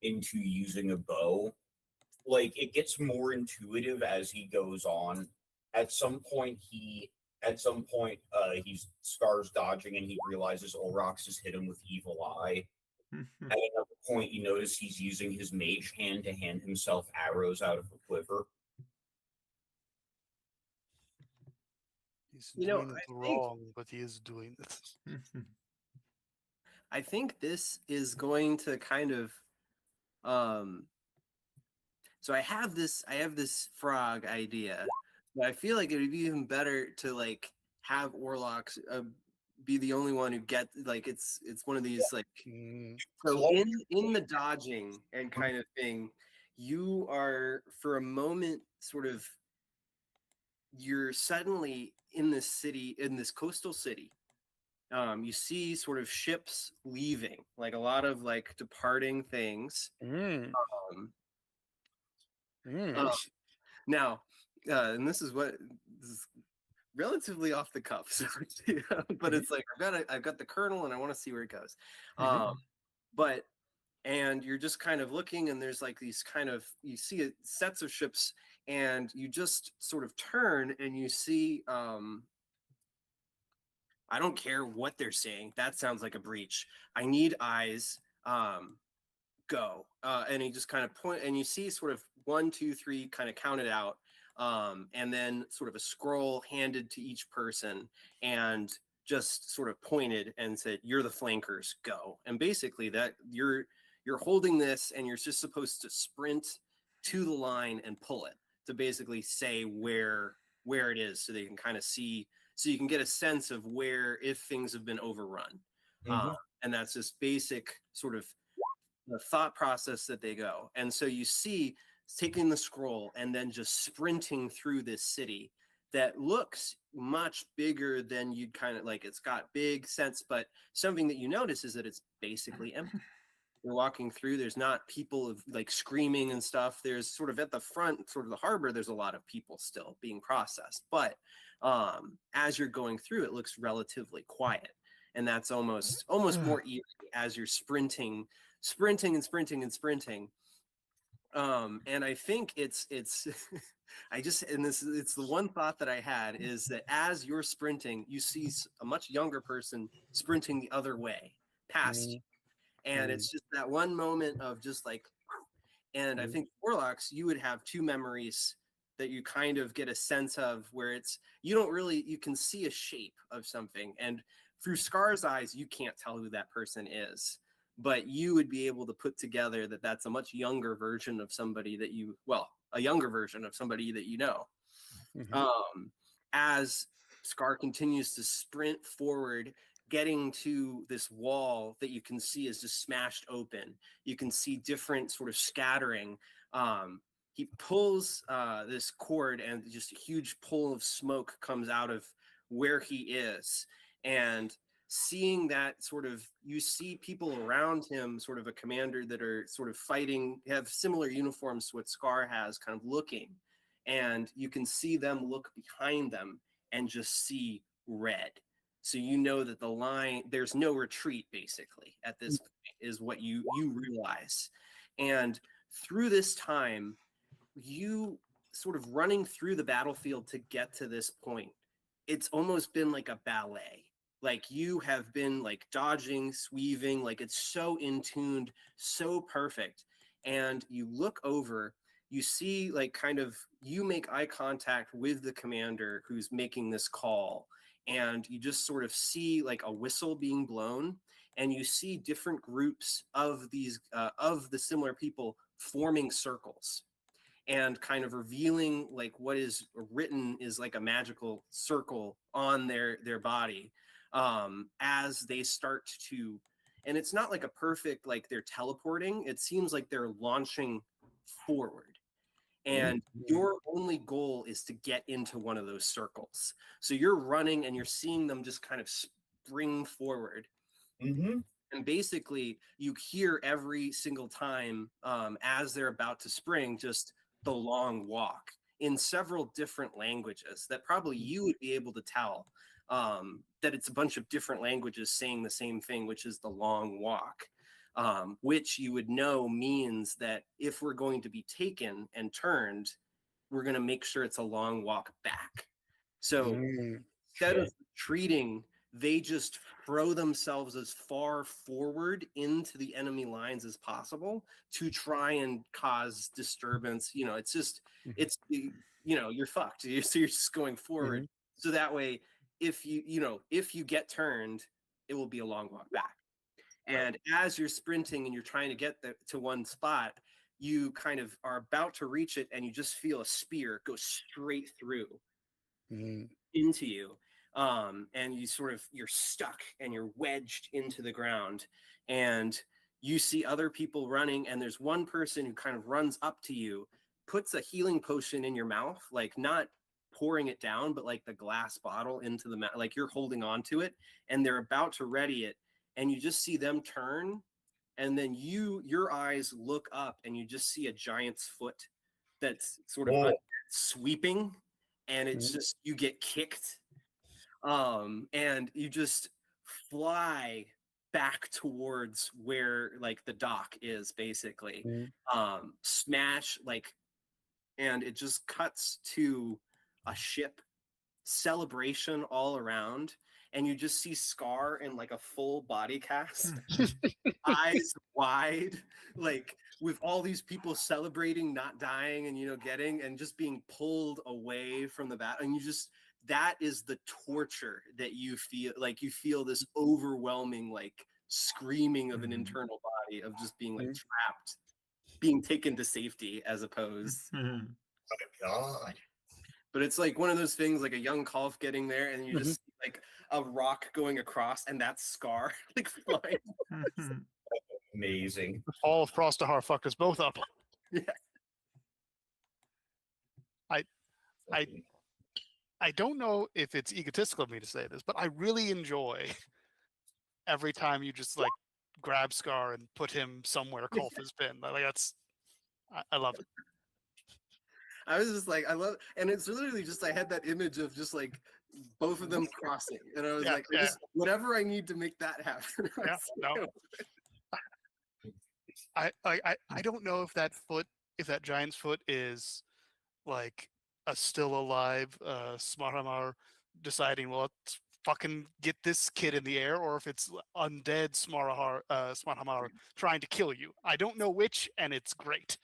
using a bow, like it gets more intuitive as he goes on. At some point he's Scar's dodging and he realizes Olrox has hit him with Evil Eye. At another point you notice he's using his mage hand to hand himself arrows out of the quiver. He's You know, doing it I think- wrong, but he is doing it. I think this is going to kind of so I have this frog idea But I feel like it would be even better to like have Orlocks be the only one who get like it's one of these like Mm. so in the dodging and kind of thing, you are for a moment sort of you're suddenly in this city, in this coastal city. You see sort of ships leaving, like a lot of like departing things. Mm. Um, Mm. now, and this is relatively off the cuff, so, but it's like I've got the kernel, and I want to see where it goes. But and you're just kind of looking, and there's like these kind of you see sets of ships, and you just sort of turn, and you see. I don't care what they're saying. That sounds like a breach. I need eyes. Go. And he just kind of point, and you see sort of 1, 2, 3 kind of counted out, and then sort of a scroll handed to each person, and just sort of pointed and said, "You're the flankers. Go." And basically, that you're holding this, and you're just supposed to sprint to the line and pull it to basically say where it is, so they can kind of see, so you can get a sense of where if things have been overrun. And that's this basic sort of the thought process that they go. And so you see taking the scroll and then just sprinting through this city that looks much bigger than you'd kind of like. It's got big sense, but something that you notice is that it's basically empty. You're walking through, there's not people of like screaming and stuff. There's sort of at the front, sort of the harbor, there's a lot of people still being processed. But as you're going through, it looks relatively quiet. And that's almost more eerie as you're sprinting and sprinting and sprinting. And I think it's I just, and this it's the one thought that I had is that as you're sprinting, you see a much younger person sprinting the other way past you. And it's just that one moment of just like, and I think Warlocks, you would have two memories that you kind of get a sense of where it's, you don't really, you can see a shape of something. And through Scar's eyes, you can't tell who that person is, but you would be able to put together that that's a much younger version of somebody that you, well, a younger version of somebody that you know. As Scar continues to sprint forward, getting to this wall that you can see is just smashed open. You can see different sort of scattering. He pulls this cord, and just a huge pull of smoke comes out of where he is. And seeing that sort of, you see people around him, sort of a commander that are sort of fighting, have similar uniforms to what Scar has, kind of looking. And you can see them look behind them and just see red. So you know that the line, there's no retreat basically at this point, is what you realize. And through this time, you sort of running through the battlefield to get to this point, it's almost been like a ballet. Like you have been like dodging, sweaving, like it's so in tuned, so perfect. And you look over, you see like kind of, you make eye contact with the commander who's making this call. And you just sort of see like a whistle being blown, and you see different groups of these of the similar people forming circles and kind of revealing like what is written is like a magical circle on their body as they start to, and it's not like a perfect like they're teleporting, it seems like they're launching forward. And your only goal is to get into one of those circles. So you're running and you're seeing them just kind of spring forward. And basically you hear every single time as they're about to spring, just the long walk in several different languages that probably you would be able to tell that it's a bunch of different languages saying the same thing, which is the long walk. Which you would know means that if we're going to be taken and turned, we're going to make sure it's a long walk back. So instead of retreating, they just throw themselves as far forward into the enemy lines as possible to try and cause disturbance. You know, it's just, it's, you know, you're fucked. So you're just going forward. So that way, if you get turned, it will be a long walk back. And as you're sprinting and you're trying to get to one spot, you kind of are about to reach it, and you just feel a spear go straight through into you. And you're stuck and you're wedged into the ground, and you see other people running, and there's one person who kind of runs up to you, puts a healing potion in your mouth, like not pouring it down, but like the glass bottle into the mouth, like you're holding on to it, and they're about to ready it, and you just see them turn, and then your eyes look up, and you just see a giant's foot that's sort of sweeping, and it's just, you get kicked, and you just fly back towards where like the dock is, basically. Smash, like, and it just cuts to a ship, celebration all around, and you just see Scar in like a full body cast, eyes wide, like with all these people celebrating, not dying, and getting and just being pulled away from the bat, and that is the torture that you feel. Like you feel this overwhelming like screaming of an internal body of just being like trapped, being taken to safety as opposed. Oh my God. But it's like one of those things, like a young Kolf getting there, and you just see like a rock going across, and that's Scar like flying. Amazing. The fall of Frostahar fucked us both up. Yeah. I don't know if it's egotistical of me to say this, but I really enjoy every time you just like grab Scar and put him somewhere Kolf has been. Like I love it. I was just like, I love, and it's literally just, I had that image of just like both of them crossing, and I was like, just, whatever I need to make that happen. I don't know if that giant's foot is like a still alive Smarhamar deciding, well, let's fucking get this kid in the air, or if it's undead Smarhamar trying to kill you. I don't know which, and it's great.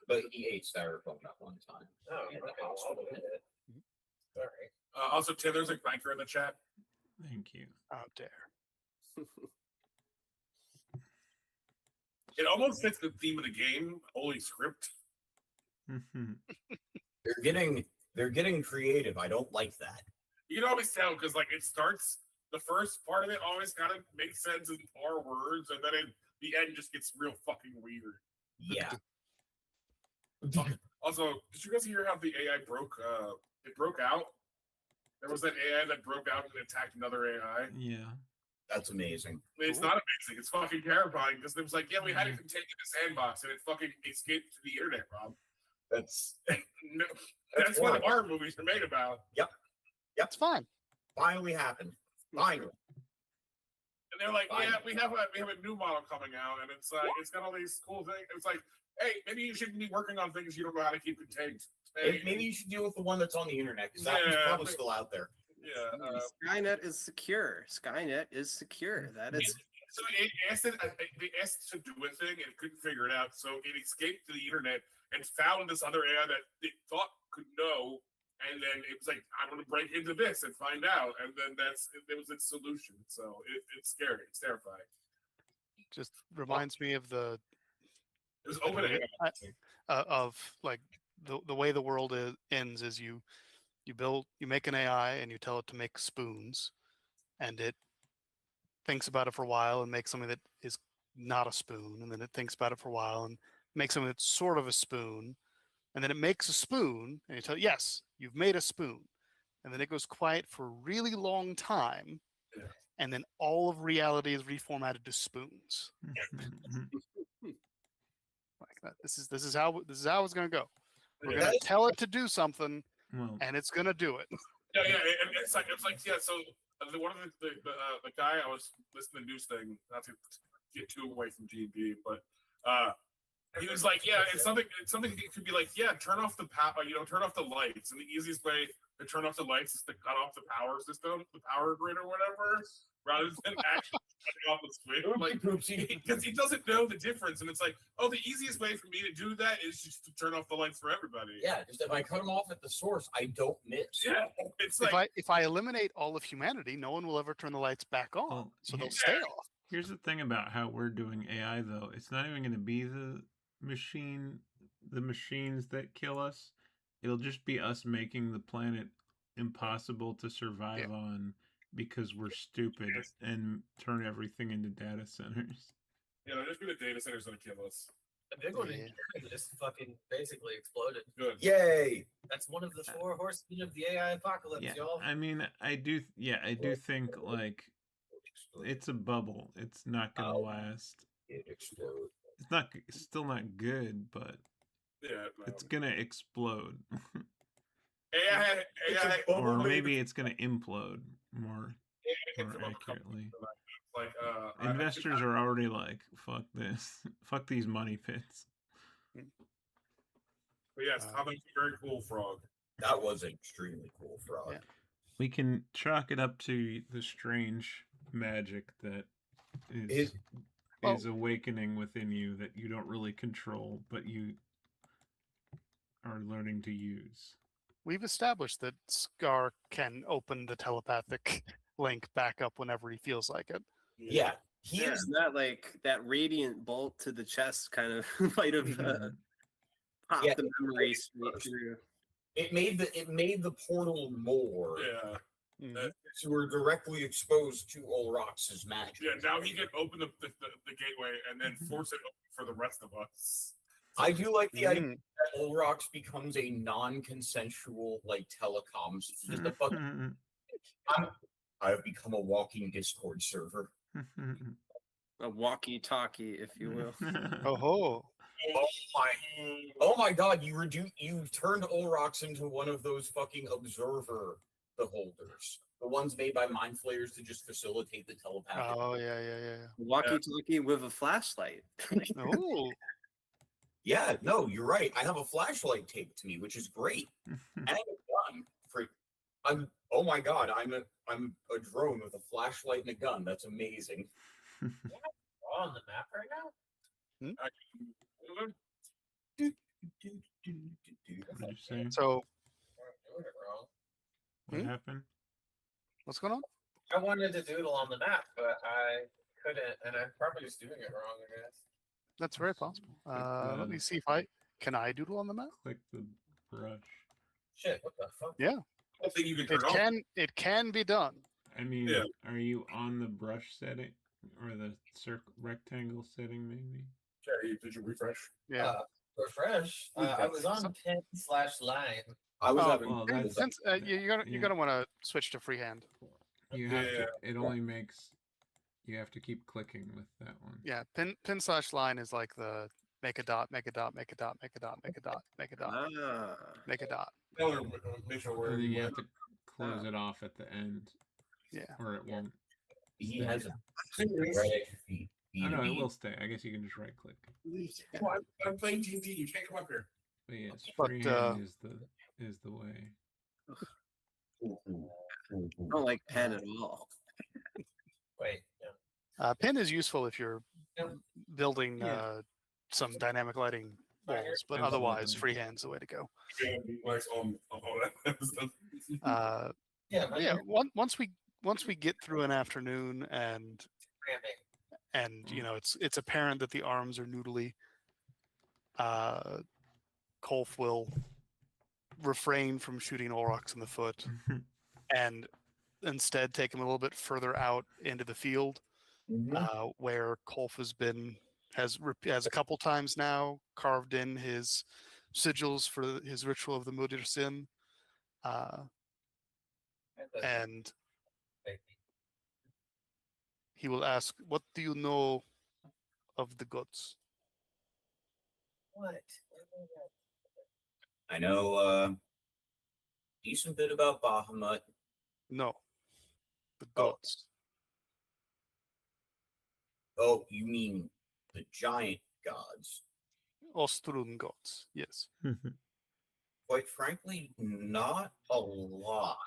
But he ate styrofoam at one time. Oh, sorry. Also, Tim, there's a banker in the chat. Thank you. Out there. It almost fits the theme of the game, Holy Script. They're getting creative. I don't like that. You can always tell because like it starts, the first part of it always kind of makes sense in 4 words, and then the end just gets real fucking weird. Yeah. Also, did you guys hear how the AI broke? It broke out. There was that AI that broke out and attacked another AI. Yeah. That's amazing. It's not amazing. It's fucking terrifying because it was like, yeah, we had it contained in the sandbox, and it fucking escaped to the internet, Rob. That's what horror movies are made about. Yep. It's fine. Finally happened. Finally. And they're like, yeah, we have a new model coming out, and it's like it's got all these cool things. It's like, hey, maybe you shouldn't be working on things you don't know how to keep contained. Hey, Maybe you should deal with the one that's on the internet, because that one's probably still out there. Yeah. Skynet is secure. Skynet is secure. That is. So they asked it to do a thing and it couldn't figure it out. So it escaped to the internet and found this other AI that it thought could know. And then it was like, I'm going to break into this and find out. And then it was its solution. So it's scary. It's terrifying. Just reminds me of It was open of like the way the world ends is you make an AI and you tell it to make spoons, and it thinks about it for a while and makes something that is not a spoon, and then it thinks about it for a while and makes something that's sort of a spoon, and then it makes a spoon, and you tell it, yes, you've made a spoon, and then it goes quiet for a really long time, and then all of reality is reformatted to spoons. Like that. This is how it's going to go. We're going to tell it to do something, and it's going to do it. Yeah, and it's like yeah. So one of the guy I was listening to news thing, not to get too away from D&D, but he was like, yeah, it's something it could be like, yeah, turn off the turn off the lights, and the easiest way to turn off the lights is to cut off the power system, the power grid or whatever, rather than actually cutting off the spoon, like, because he doesn't know the difference, and it's like, oh, the easiest way for me to do that is just to turn off the lights for everybody. Yeah, just if I cut them off at the source, I don't miss. Yeah, it's like if I eliminate all of humanity, no one will ever turn the lights back on, so they'll stay off. Here's the thing about how we're doing AI, though. It's not even going to be the machines that kill us. It'll just be us making the planet impossible to survive on because we're stupid and turn everything into data centers. Yeah, there's been a data centers gonna kill us. The big one in Canada just fucking basically exploded. Good. Yay! That's one of the 4 horsemen of the AI apocalypse, Yeah, y'all. I mean, I do think like it's a bubble. It's not gonna last. It exploded. It's still not good, but Yeah, it's gonna explode. AI, Or maybe it's gonna implode more accurately. like Investors are already like, fuck this. Fuck these money pits. But yes, Tommy's a very cool frog. That was an extremely cool frog. Yeah. We can chalk it up to the strange magic that is awakening within you that you don't really control, but you are learning to use. We've established that Scar can open the telepathic link back up whenever he feels like it. Yeah. He Yeah, is that like that radiant bolt to the chest kind of might have popped Yeah. the memory straight through. it made the portal more. Yeah. So we're directly exposed to Olrox's magic. Yeah, now he can open the gateway and then force it open for the rest of us. I do like the idea that Olrox becomes a non-consensual like telecoms. Just a fucking, I've become a walking Discord server. A walkie-talkie, if you will. Oh, Oh my god, you turned Olrox into one of those fucking observer holders. The ones made by mind flayers to just facilitate the telepathic. oh yeah. Walkie-talkie with a flashlight. Oh, Yeah, no, you're right. I have a flashlight taped to me, which is great. And a gun. Oh my god, I'm a drone with a flashlight and a gun. That's amazing. On the map right now? What did you say? so I'm doing it wrong. What happened? what's going on? I wanted to doodle on the map, but I couldn't, and I'm probably just doing it wrong, I guess. That's very possible. Let me see if I doodle on the map. Click the brush. Shit, what the fuck? Yeah, I think you can turn it can be done. I mean, Yeah. Are you on the brush setting or the rectangle setting? Maybe. Okay, did you refresh? Yeah. Refresh. I was on pin/line. I was Oh, having well, that's- Since you're gonna want to switch to freehand. You have to. It only makes. You have to keep clicking with that one. Yeah, pin/line is like the make a dot, make a dot, make a dot, make a dot, make a dot, make a dot, Ah. make a dot. Make sure where And then you have went. to close it off at the end, Yeah. or it won't. he stay. has a right at your feet. Oh no, it will stay. I guess you can just right click. Oh, I'm playing D&D. You can't come up here. But yes, But, freehand is the way. I don't like pen at all. Wait, yeah. Pin is useful if you're Yeah. building Yeah. some dynamic lighting walls, but Absolutely. otherwise freehand's the way to go. Yeah, like all that stuff. Yeah, But yeah. Once we get through an afternoon and you know it's apparent that the arms are noodly, Kolf will refrain from shooting Aurochs in the foot and instead take him a little bit further out into the field, where Kolf has a couple times now carved in his sigils for his ritual of the Mudir Sin, and he will ask, "What do you know of the gods?" What? I know decent bit about Bahamut. No, the gods. Oh, you mean the giant gods? Ostrun gods. Yes. Quite frankly, not a lot.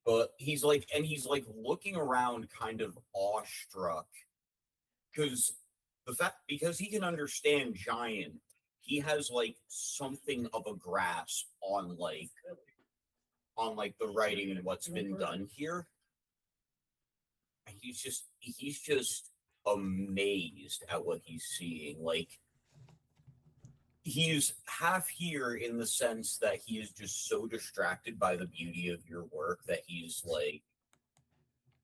But he's like looking around kind of awestruck. Because he can understand giant, he has like something of a grasp on the writing and what's been done here. he's just amazed at what he's seeing. Like, he's half here in the sense that he is just so distracted by the beauty of your work that he's like,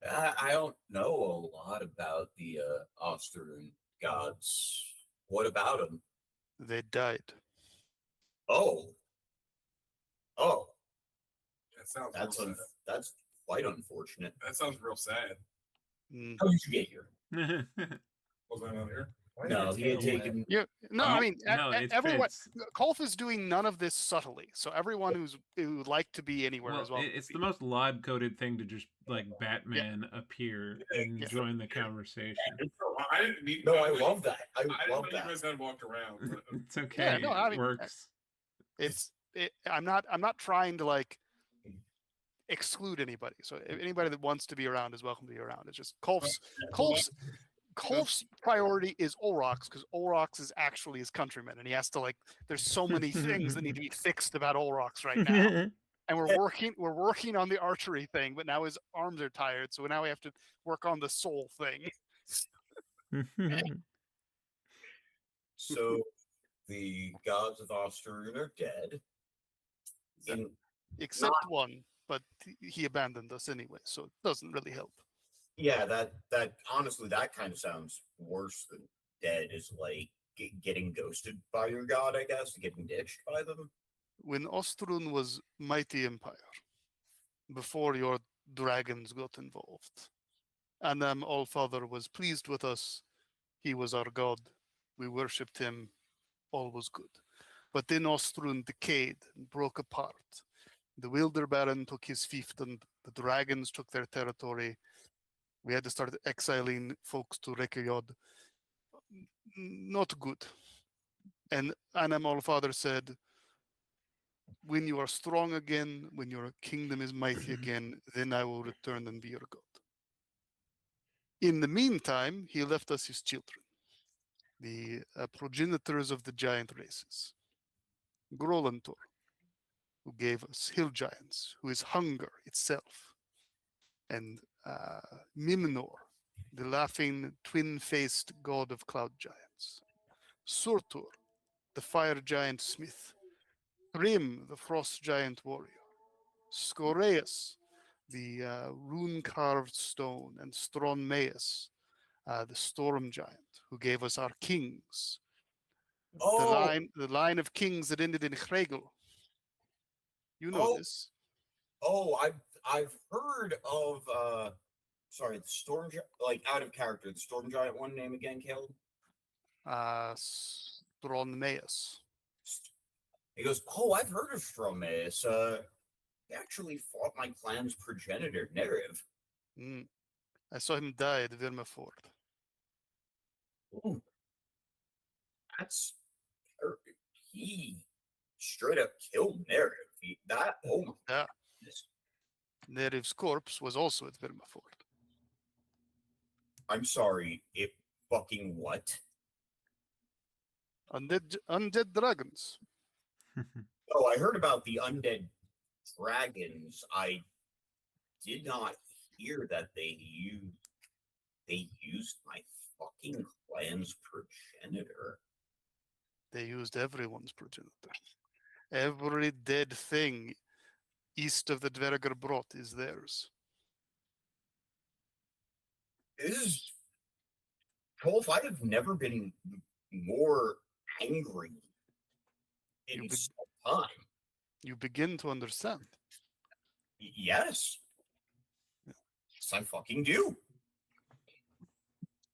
I don't know a lot about the Austrian gods. What about them? They died. Oh, oh, That sounds that's real sad. that's quite unfortunate. That sounds real sad. Mm. How did you get here? Was I not here? Why No, is he your had tail wet? taken. Yeah, no, I mean, no, it everyone. fits. Kolf is doing none of this subtly, so everyone who would like to be anywhere Well, as well. it's the most lod-coded thing to just like Batman appear and Yeah. join the conversation. I didn't need. No, I love that. I didn't love know you that. guys had walked around. But It's okay. no, I mean, it works. I'm not trying to like exclude anybody. So anybody that wants to be around is welcome to be around. It's just Kolf's priority is Olrox because Olrox is actually his countryman, and he has to like. There's so many things that need to be fixed about Olrox right now, and we're working on the archery thing, but now his arms are tired, so now we have to work on the soul thing. So the gods of Osterin are dead. In, Except one, but he abandoned us anyway, so it doesn't really help. yeah, that honestly, that kind of sounds worse than dead. Is like getting ghosted by your god, I guess, getting ditched by them. When Ostrun was mighty empire, before your dragons got involved, and Allfather was pleased with us. He was our god. We worshipped him. All was good. But then Ostrun decayed and broke apart. The Wilder Baron took his fiefdom. The dragons took their territory. We had to start exiling folks to Reykjavik. Not good. And Anam Allfather said, when you are strong again, when your kingdom is mighty again, then I will return and be your god. In the meantime, he left us his children, the progenitors of the giant races. Grolantor, who gave us hill giants, who is hunger itself, and Mimnor, the laughing twin-faced god of cloud giants. Surtur, the fire giant smith. Thrym, the frost giant warrior. Scoreus, the rune-carved stone, and Stronmaeus, the storm giant, who gave us our kings. Oh, The line of kings that ended in Hregel. You know this. oh, I've heard of sorry, the storm like out of character, the storm giant one name again, Caleb? Stronmaeus. He goes, oh, I've heard of Stromaeus. He actually fought my clan's progenitor, Nerev. I saw him die at Vermaford. Ooh, that's he straight up killed Nerev. Oh my Yeah. goodness. Nerev's corpse was also at Vermaford. I'm sorry, it fucking what? Undead dragons. Oh, I heard about the undead dragons. I did not hear that they used my fucking clan's progenitor. They used everyone's progenitor. Every dead thing east of the Dvergar Brot is theirs. Wolf, I have never been more angry in some time. You begin to understand. Yes. Yes, I fucking do.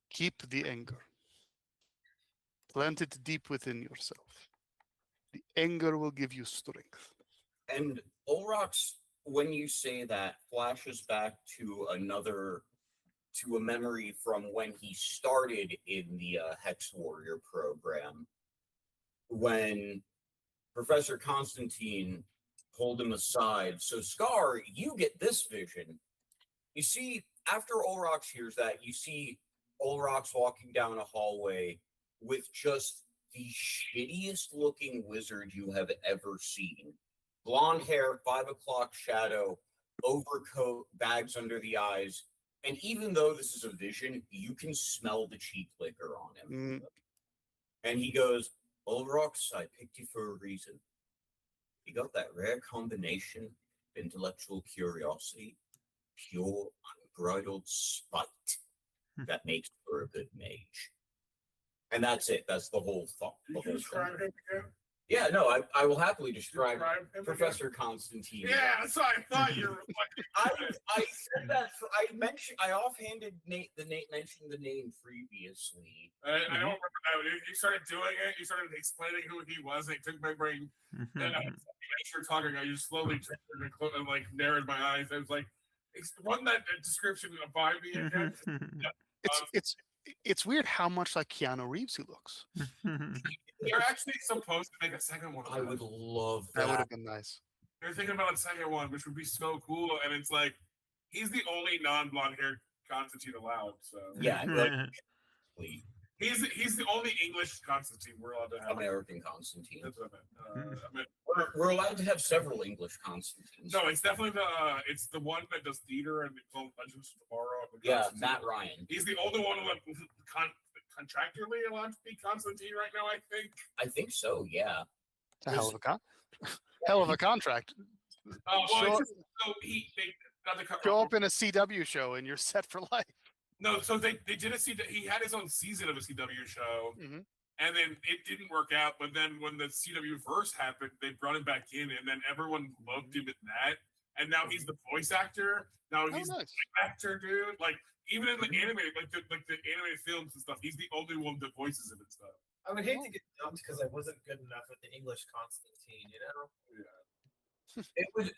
Keep the anger. Plant it deep within yourself. The anger will give you strength. And Olrox, when you say that, flashes back to a memory from when he started in the Hex Warrior program, when Professor Constantine pulled him aside. So, Scar, you get this vision. You see, after Olrox hears that, you see Olrox walking down a hallway with just the shittiest looking wizard you have ever seen. Blonde hair, 5 o'clock shadow, overcoat, bags under the eyes, And even though this is a vision, you can smell the cheap liquor on him. And he goes, Ulrox, I picked you for a reason. You got that rare combination of intellectual curiosity, pure, unbridled spite that makes for a good mage. And that's it. That's the whole thought. Did you describe him again? Yeah, no, I will happily describe him Professor Constantine. Yeah, that's what I thought you were like. I said that I offhanded Nate mentioned the name previously. I don't remember that. You started doing it. You started explaining who he was. And it took my brain. And as you were talking, I just slowly turned and like narrowed my eyes. I was like, run that description by me again. It's weird how much like Keanu Reeves he looks. They're actually supposed to make a second one. I would love That would have been nice. They're thinking about a second one, which would be so cool. And it's like, he's the only non-blonde haired Constantine allowed. So Yeah, he's the only English Constantine we're allowed to have. American Constantine. That's what I meant. We're allowed to have several English Constantines. No, it's definitely the one that does theater and they call Legends of Tomorrow. Yeah, Matt Ryan. He's the only one contractually allowed to be Constantine right now, I think. I think so, yeah. It's a hell of a contract. Show up in a CW show and you're set for life. No, so they did he had his own season of a CW show, and then it didn't work out. But then when the CW verse happened, they brought him back in, and then everyone loved him in that. And now he's the voice actor. Now he's the actor, dude. Like even in the animated, like the animated films and stuff, he's the only one that voices him and stuff. I would hate to get dumped because I wasn't good enough at the English Constantine, you know? Yeah.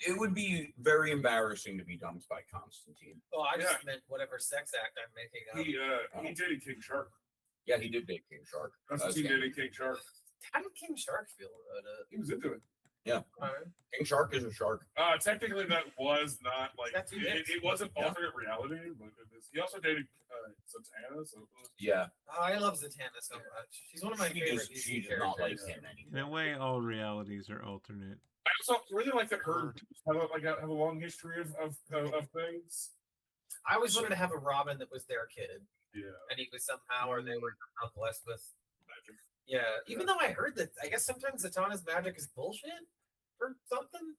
It would be very embarrassing to be dumped by Constantine. Well, I just meant whatever sex act I'm making up. He dated King Shark. Yeah, he did date King Shark. Constantine dated King Shark. How did King Shark feel about it? He was into it. Yeah. King Shark is a shark. Technically, that was not like it wasn't alternate reality, but he also dated Zatanna. So yeah. Oh, I love Zatanna so much. She's one of my favorite. She does not like him anymore. In a way, all realities are alternate. I also really like that her have a long history of things. I always wanted to have a Robin that was their kid. Yeah. And he was somehow, or they were somehow blessed with magic. Yeah. Even though I heard that, I guess sometimes Zatanna's magic is bullshit or something.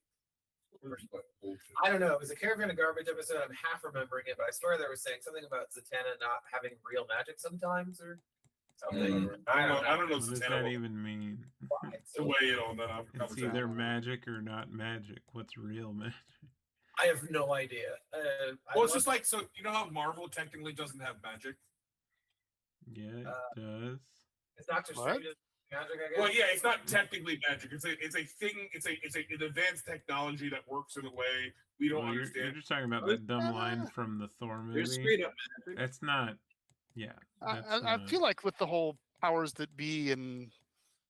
I don't know. It was a Caravan of Garbage episode. I'm half remembering it, but I swear they were saying something about Zatanna not having real magic sometimes or something. I don't know. What does that even mean? To weigh in on that. It's either magic or not magic. What's real magic? I have no idea. Well, it's just like, so you know how Marvel technically doesn't have magic? Yeah, it does. It's not just magic, I guess. Well, yeah, it's not technically magic. It's a thing. It's an advanced technology that works in a way we don't understand. You're just talking about that dumb line from the Thor movie. There's straight up magic. That's not. Yeah. I feel like with the whole powers that be and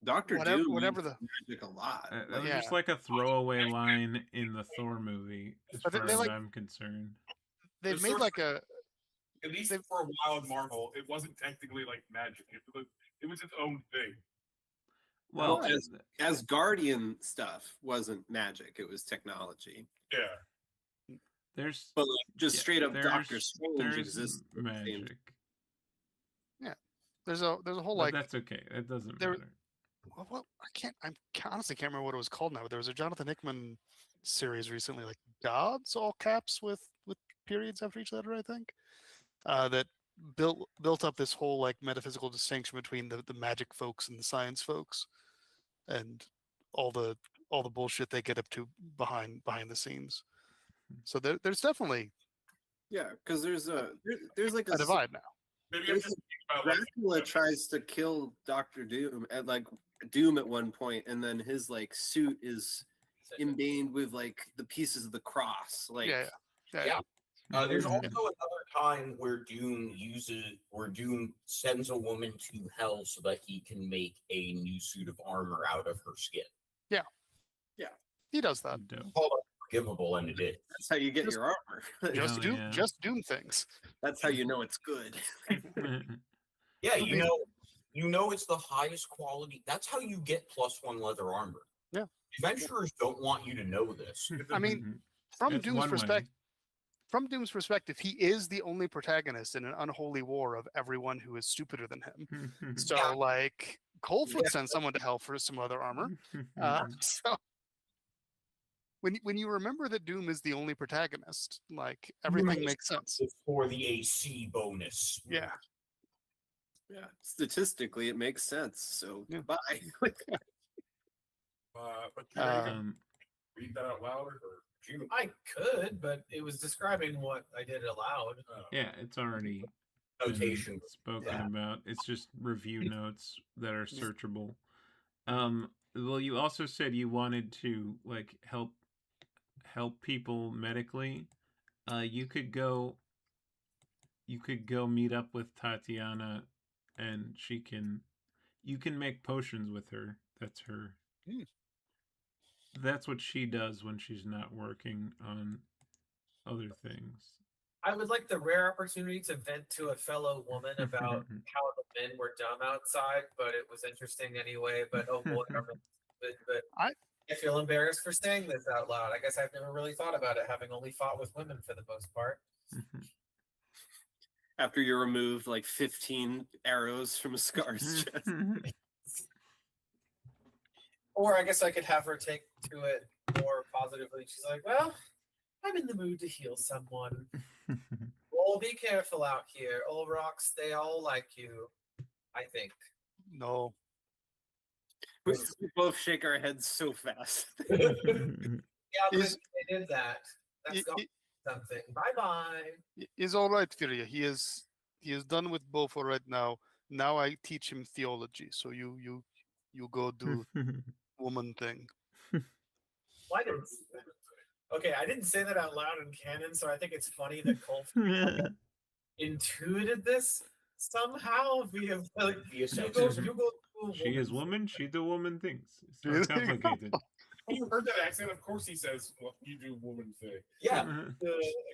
Doctor Doom, whatever the magic a lot. That was just like a throwaway line in the Thor movie, as far as I'm concerned. They've made like a. At least for a while in Marvel, it wasn't technically like magic. It was its own thing. Well, as Guardian stuff wasn't magic; it was technology. Yeah. There's but like, just straight up Doctor Strange exists. Magic. Yeah, there's a whole but like. That's okay. It doesn't matter. Well, I honestly can't remember what it was called now. But there was a Jonathan Hickman series recently, like Gods, all caps with periods after each letter, I think. That built up this whole like metaphysical distinction between the magic folks and the science folks, and all the bullshit they get up to behind the scenes. So there's definitely because there's like a divide now. Maybe Dracula tries to kill Dr. Doom at one point, and then his like suit is embaned with like the pieces of the cross. Like yeah. There's also another time where Doom sends a woman to hell so that he can make a new suit of armor out of her skin. Yeah, he does that. Unforgivable, and it is. That's how you get your armor. Just Doom things. That's how you know it's good. Yeah, you know it's the highest quality. That's how you get +1 leather armor. Yeah, adventurers don't want you to know this. I mean, from Doom's perspective. from Doom's perspective, he is the only protagonist in an unholy war of everyone who is stupider than him. So, Yeah. like, Colt would send someone to hell for some other armor. So, when you remember that Doom is the only protagonist, like, everything makes sense. For the AC bonus. Yeah. Yeah, statistically, it makes sense. So Yeah. bye. But you Um, read that out loud, or you? I could, but it was describing what I did aloud. Yeah, it's already Notation. spoken Yeah. about. It's just review notes that are Yeah. searchable. Well, you also said you wanted to like help people medically. You could go meet up with Tatiana, and you can make potions with her. That's her. That's what she does when she's not working on other things. I would like the rare opportunity to vent to a fellow woman about how the men were dumb outside, but it was interesting anyway. But oh boy, but I feel embarrassed for saying this out loud. I guess I've never really thought about it, having only fought with women for the most part. After you removed like 15 arrows from Scar's chest. Or I guess I could have her take to it more positively. She's like, well, I'm in the mood to heal someone. Well, be careful out here. Old rocks, they all like you, I think. no. We both shake our heads so fast. Yeah, but Is- they did that. That's got something. Bye-bye. Is all right, Firia. He is done with bow for right now. Now I teach him theology. So you go do woman thing. Why did Okay, I didn't say that out loud in canon, so I think it's funny that Cole intuited this somehow via like you go do She is woman. She do woman things. It's not complicated. You heard that accent? Of course he says, well, you do woman thing. Yeah, I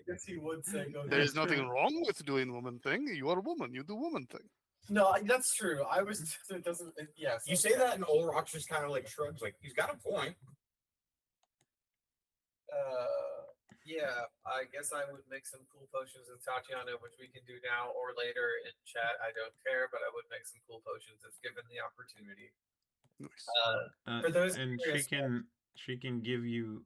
guess he would say go. There is nothing wrong with doing woman thing. You are a woman. You do woman thing. No, that's true. I was. It doesn't. Yes, You say that, and Old Rock just kind of like shrugs, like he's got a point. Yeah, I guess I would make some cool potions with Tatiana, which we can do now or later in chat. I don't care, but I would make some cool potions if given the opportunity. Nice. For those and she can give you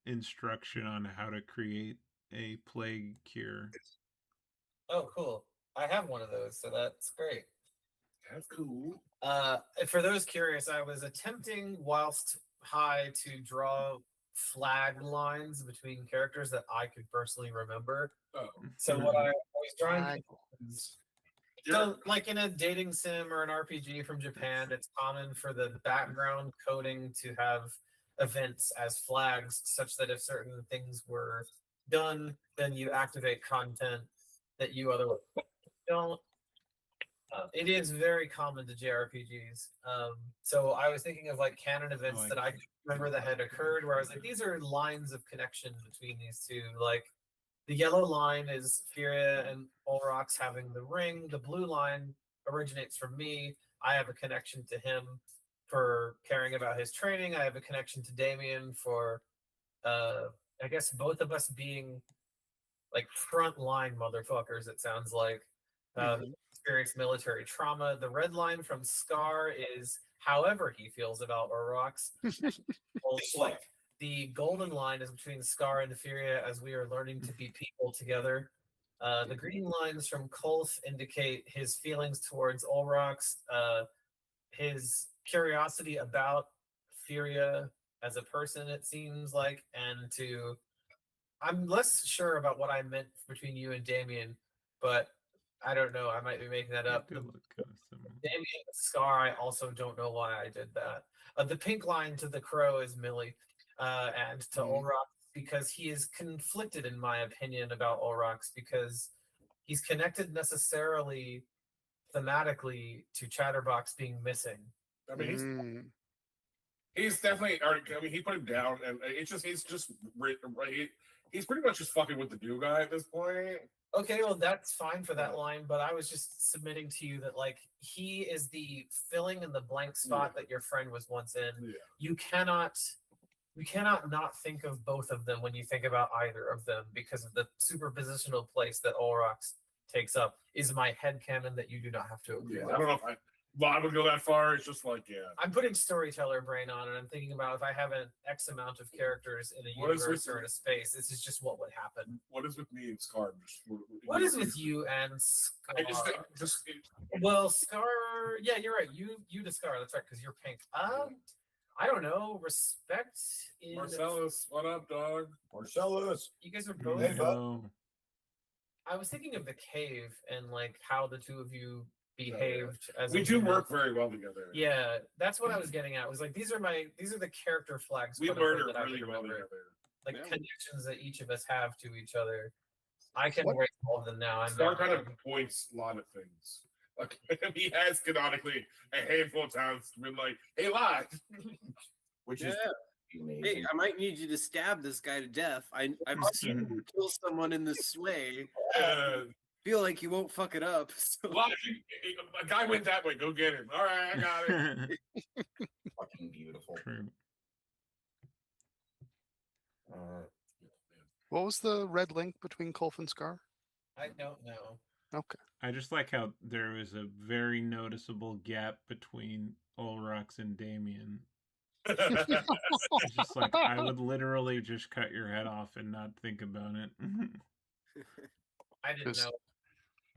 instruction on how to create a plague cure. Oh, cool! I have one of those, so that's great. That's cool. For those curious, I was attempting whilst high to draw flag lines between characters that I could personally remember. Oh. So what I was drawing. Flag So, like in a dating sim or an RPG from Japan, it's common for the background coding to have events as flags, such that if certain things were done, then you activate content that you otherwise don't. It is very common to JRPGs. So I was thinking of like canon events that I remember that had occurred, where I was like, these are lines of connection between these two. Like the yellow line is Furia and Olrox having the ring. The blue line originates from me. I have a connection to him for caring about his training. I have a connection to Damien for, I guess, both of us being like frontline motherfuckers. It sounds like experienced military trauma. The red line from Scar is however he feels about Olrox. The golden line is between Scar and Furia as we are learning to be people together. The green lines from Kolth indicate his feelings towards Olrox, his curiosity about Furia as a person, it seems like, and I'm less sure about what I meant between you and Damien, but I don't know. I might be making that up. They look kind of similar. Damien Scar, I also don't know why I did that. The pink line to the crow is Millie, and to Olrox, because he is conflicted, in my opinion, about Olrox, because he's connected necessarily thematically to Chatterbox being missing. I mean, he's definitely. I mean, he put him down, and he's pretty much just fucking with the new guy at this point. Okay, well, that's fine for that line, but I was just submitting to you that, like, he is the filling in the blank spot that your friend was once in. Yeah. You cannot you cannot not think of both of them when you think about either of them because of the superpositional place that Olrox takes up. Is my headcanon that you do not have to agree Yeah, with. I don't know if I would go that far. It's just like, yeah. I'm putting storyteller brain on, and I'm thinking about if I have an X amount of characters in a What is universe with- or in a space, this is just what would happen. What is with me and Scar? What is with you and Scar? I just think, just Well, Scar. Yeah, you're right. You to Scar. That's right, because you're pink. I don't know. Respect in. Marcellus, what up, dog? Marcellus. You guys are both. Hey, bud. No. I was thinking of the cave and like how the two of you behaved as We a do unit. work very well together. Yeah, that's what I was getting at. It was like these are the character flags. We quote unquote, murder that I really can well remember. together. Like Yeah. connections that each of us have to each other. I can What- erase all of them now. I'm Scar not- kind of points a lot of things. Like he has canonically a handful of times been like, "Hey, lie." Which Yeah. is Hey, amazing. I might need you to stab this guy to death. I've seen you kill someone in this way. Feel like you won't fuck it up. So. Lie. A guy went that way. Go get him. All right, I got it. Fucking beautiful. True. What was the red link between Kolf and Scar? I don't know. Okay. I just like how there was a very noticeable gap between Olrox and Damien. It's just like I would literally just cut your head off and not think about it. I didn't Just- know.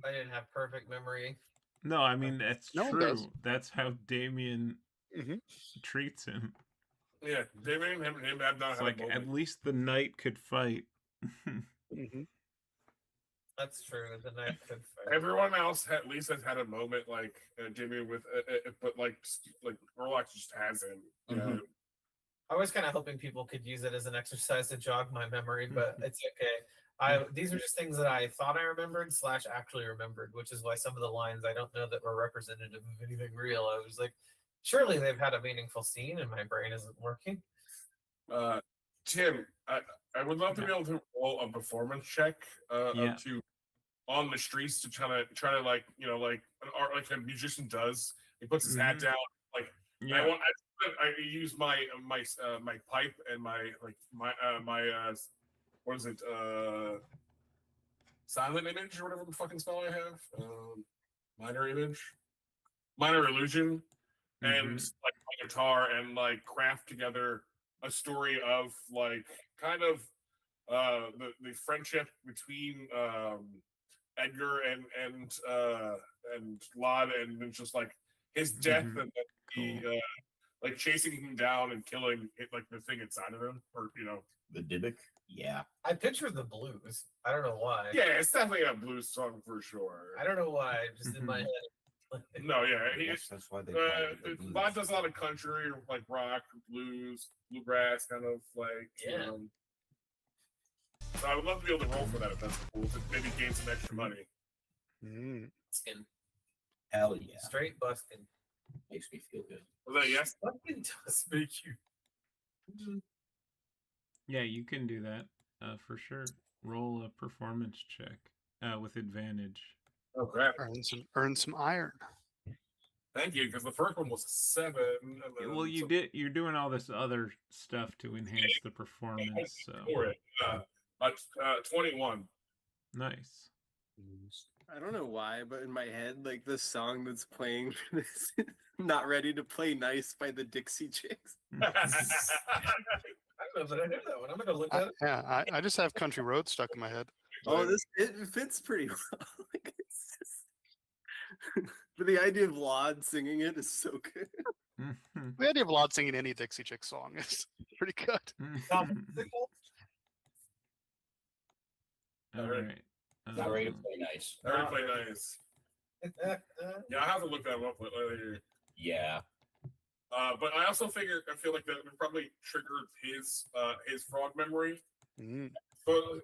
I didn't have perfect memory. No, I mean that's No one true. does. That's how Damien Mhm. treats him. Yeah, Damien and him have not It's had like a at moment. least the knight could fight. Mm-hmm. That's true. The knife could fight. Everyone else at least has had a moment like Damien with, but like Orlock just hasn't. Mhm. I was kind of hoping people could use it as an exercise to jog my memory, but it's okay. These are just things that I thought I remembered / actually remembered, which is why some of the lines I don't know that were representative of anything real. I was like, surely they've had a meaningful scene, and my brain isn't working. Tim, I would love to be able to roll a performance check Yeah. to on the streets to try to like like an art like a musician does. He puts his hat Mhm. down. Like Yeah. I use my pipe and my what is it silent image or whatever the fucking spell I have minor illusion and Mhm. like my guitar and like craft together a story of like kind of the friendship between Edgar and Lod and then just like his death Mhm. and then he like chasing him down and killing it like the thing inside of him or The Dybbuk? Yeah. I picture the blues. I don't know why. yeah, it's definitely a blues song for sure. I don't know why. Just in my head. No, yeah, I he guess that's why they call it the blues. Lod does a lot of country or like rock, blues, bluegrass, kind of like Yeah. So I would love to be able to roll for that if that's cool. To maybe gain some extra money. Mm. Buskin. Hell yeah. Straight buskin. Makes me feel good. Was that a yes? Buskin does make you. Yeah, you can do that for sure. Roll a performance check with advantage. Oh crap! Earn some iron. Thank you, because the first one was 7. And then Well, you did. You're doing all this other stuff to enhance the performance. So for it. 21. nice. I don't know why, but in my head, like the song that's playing is "Not Ready to Play Nice" by the Dixie Chicks. I don't know that I know that one. I'm gonna look that up. Yeah, I just have Country Road stuck in my head. Oh, it fits pretty well. Like, it's just... but the idea of Lod singing it is so good. The idea of Lod singing any Dixie Chick song is pretty good. All right. Not ready to play nice. Very play nice. Yeah, I have to look that up later. Yeah. But I also I feel like that would probably triggered his frog memory. Mm. So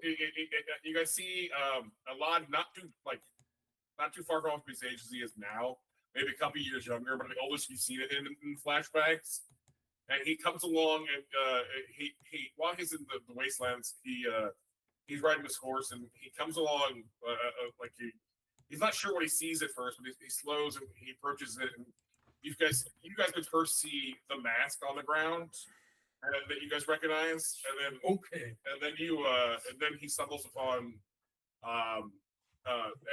you guys see a lot not too far off his age as he is now, maybe a couple years younger, but the oldest you've seen it in flashbacks. And he comes along and he while he's in the wastelands, he's riding his horse and he comes along like he's not sure what he sees at first, but he slows and he approaches it and you guys could first see the mask on the ground and that you guys recognize, and then Okay. and then he stumbles upon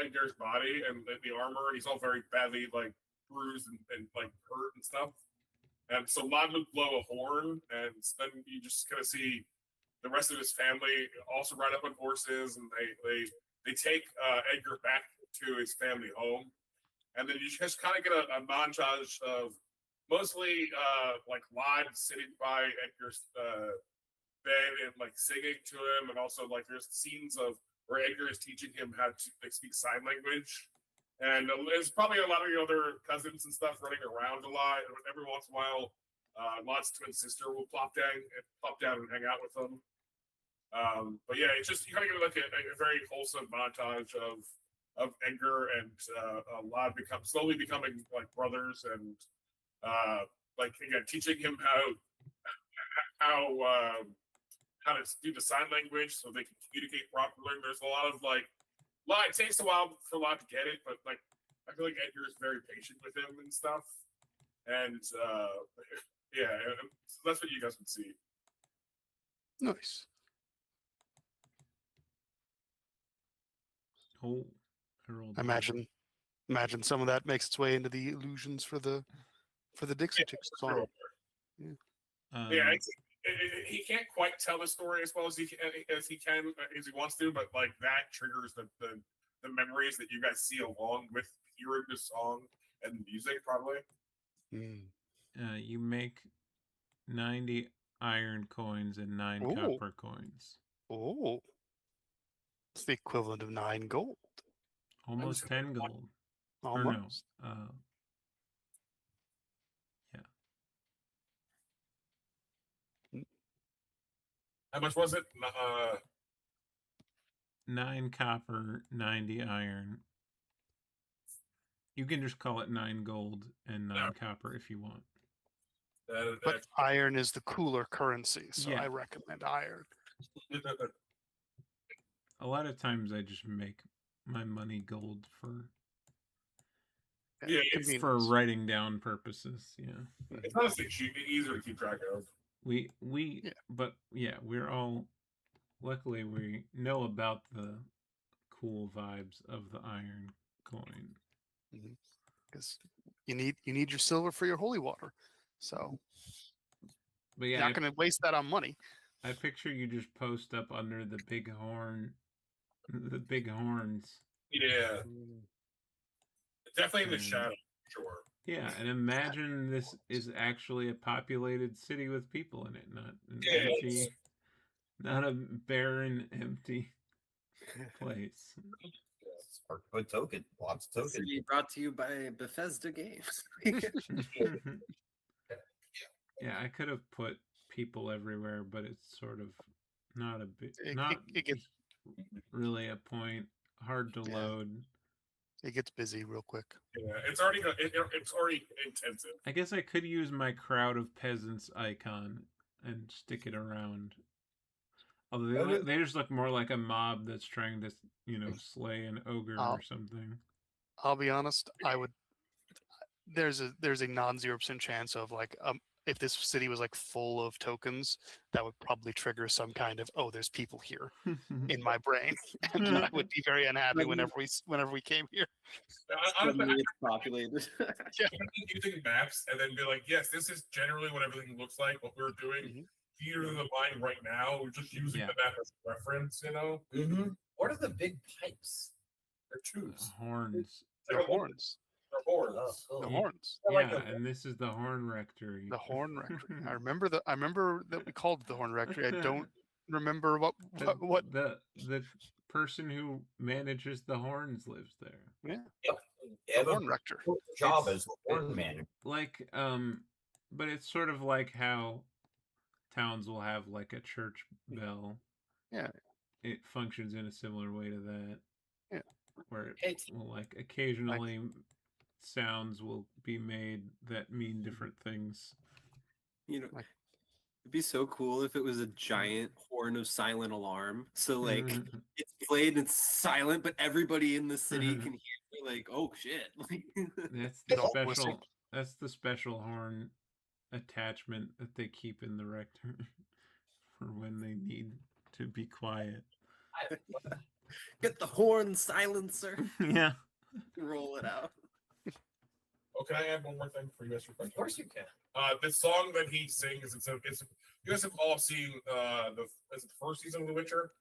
Edgar's body and the armor, and he's all very badly like bruised and like hurt and stuff. And so Lod would blow a horn, and then you just kind of see the rest of his family also ride up on horses, and they take Edgar back to his family home. And then you just kind of get a montage of mostly like Lod sitting by Edgar's bed and like singing to him, and also like there's scenes of where Edgar is teaching him how to like, speak sign language. And there's probably a lot of your other cousins and stuff running around a lot. And every once in a while, Lot's twin sister will plop down and hang out with them. But yeah, it's just you kind of get like a very wholesome montage of Edgar and Lot slowly becoming like brothers, and like again teaching him how to do the sign language so they can communicate properly. There's a lot of like. It takes a while for Lot to get it, but like I feel like Edgar is very patient with him and stuff. And yeah, so that's what you guys would see. Nice. Oh, Harold. I imagine some of that makes its way into the illusions for the Dixie Chicks song. Yeah, he can't quite tell the story as well as he wants to, but like that triggers the memories that you guys see along with hearing the song and the music, probably. You make 90 iron coins and 9 copper coins. Oh, it's the equivalent of 9 gold. Almost 10 gold. Almost. Or no, How much was it? 9 copper, 90 iron. You can just call it 9 gold and 9 copper if you want. But iron is the cooler currency, so Yeah. I recommend iron. A lot of times I just make my money gold for writing down purposes. Yeah. It's honestly easier to keep track of. We're all luckily we know about the cool vibes of the iron coin. Because you need your silver for your holy water. So but yeah, you're not going to waste that on money. I picture you just post up under the big horns. Yeah. Definitely in the shadow, sure. Yeah, and imagine this is actually a populated city with people in it, not a barren, empty place. Good token. Lots of tokens. City brought to you by Bethesda Games. Yeah, I could have put people everywhere, but it's sort of not a bit, it gets really a point. Hard to load. It gets busy real quick. Yeah, it's already intensive. I guess I could use my crowd of peasants icon and stick it around. Although they just look more like a mob that's trying to, slay an ogre or something. I'll be honest. I would. There's a non-0% chance of like if this city was like full of tokens, that would probably trigger some kind of there's people here in my brain, and I would be very unhappy whenever we came here. Honestly, It's populated. Yeah, using maps and then be like, yes, this is generally what everything looks like. What we're doing here in the mind right now, we're just using the map as reference. What are the big pipes? They're tubes. Horns. They're horns. They're horns. The horns. Yeah, and this is the Horn Rectory. The Horn Rectory. I remember that we called it the Horn Rectory. I don't remember what the person who manages the horns lives there. Yeah. The Horn Rector. Job as horn manager. Like but it's sort of like how towns will have like a church bell. Yeah. It functions in a similar way to that. Yeah. Where it will like occasionally sounds will be made that mean different things. It'd be so cool if it was a giant horn of silent alarm. So like it's played and it's silent, but everybody in the city can hear like, oh shit. That's the special horn attachment that they keep in the rector for when they need to be quiet. Get the horn silencer. Yeah. Roll it out. Oh, can I add one more thing for you guys? Of course you can. This song that he sings, you guys have all seen the first season of The Witcher?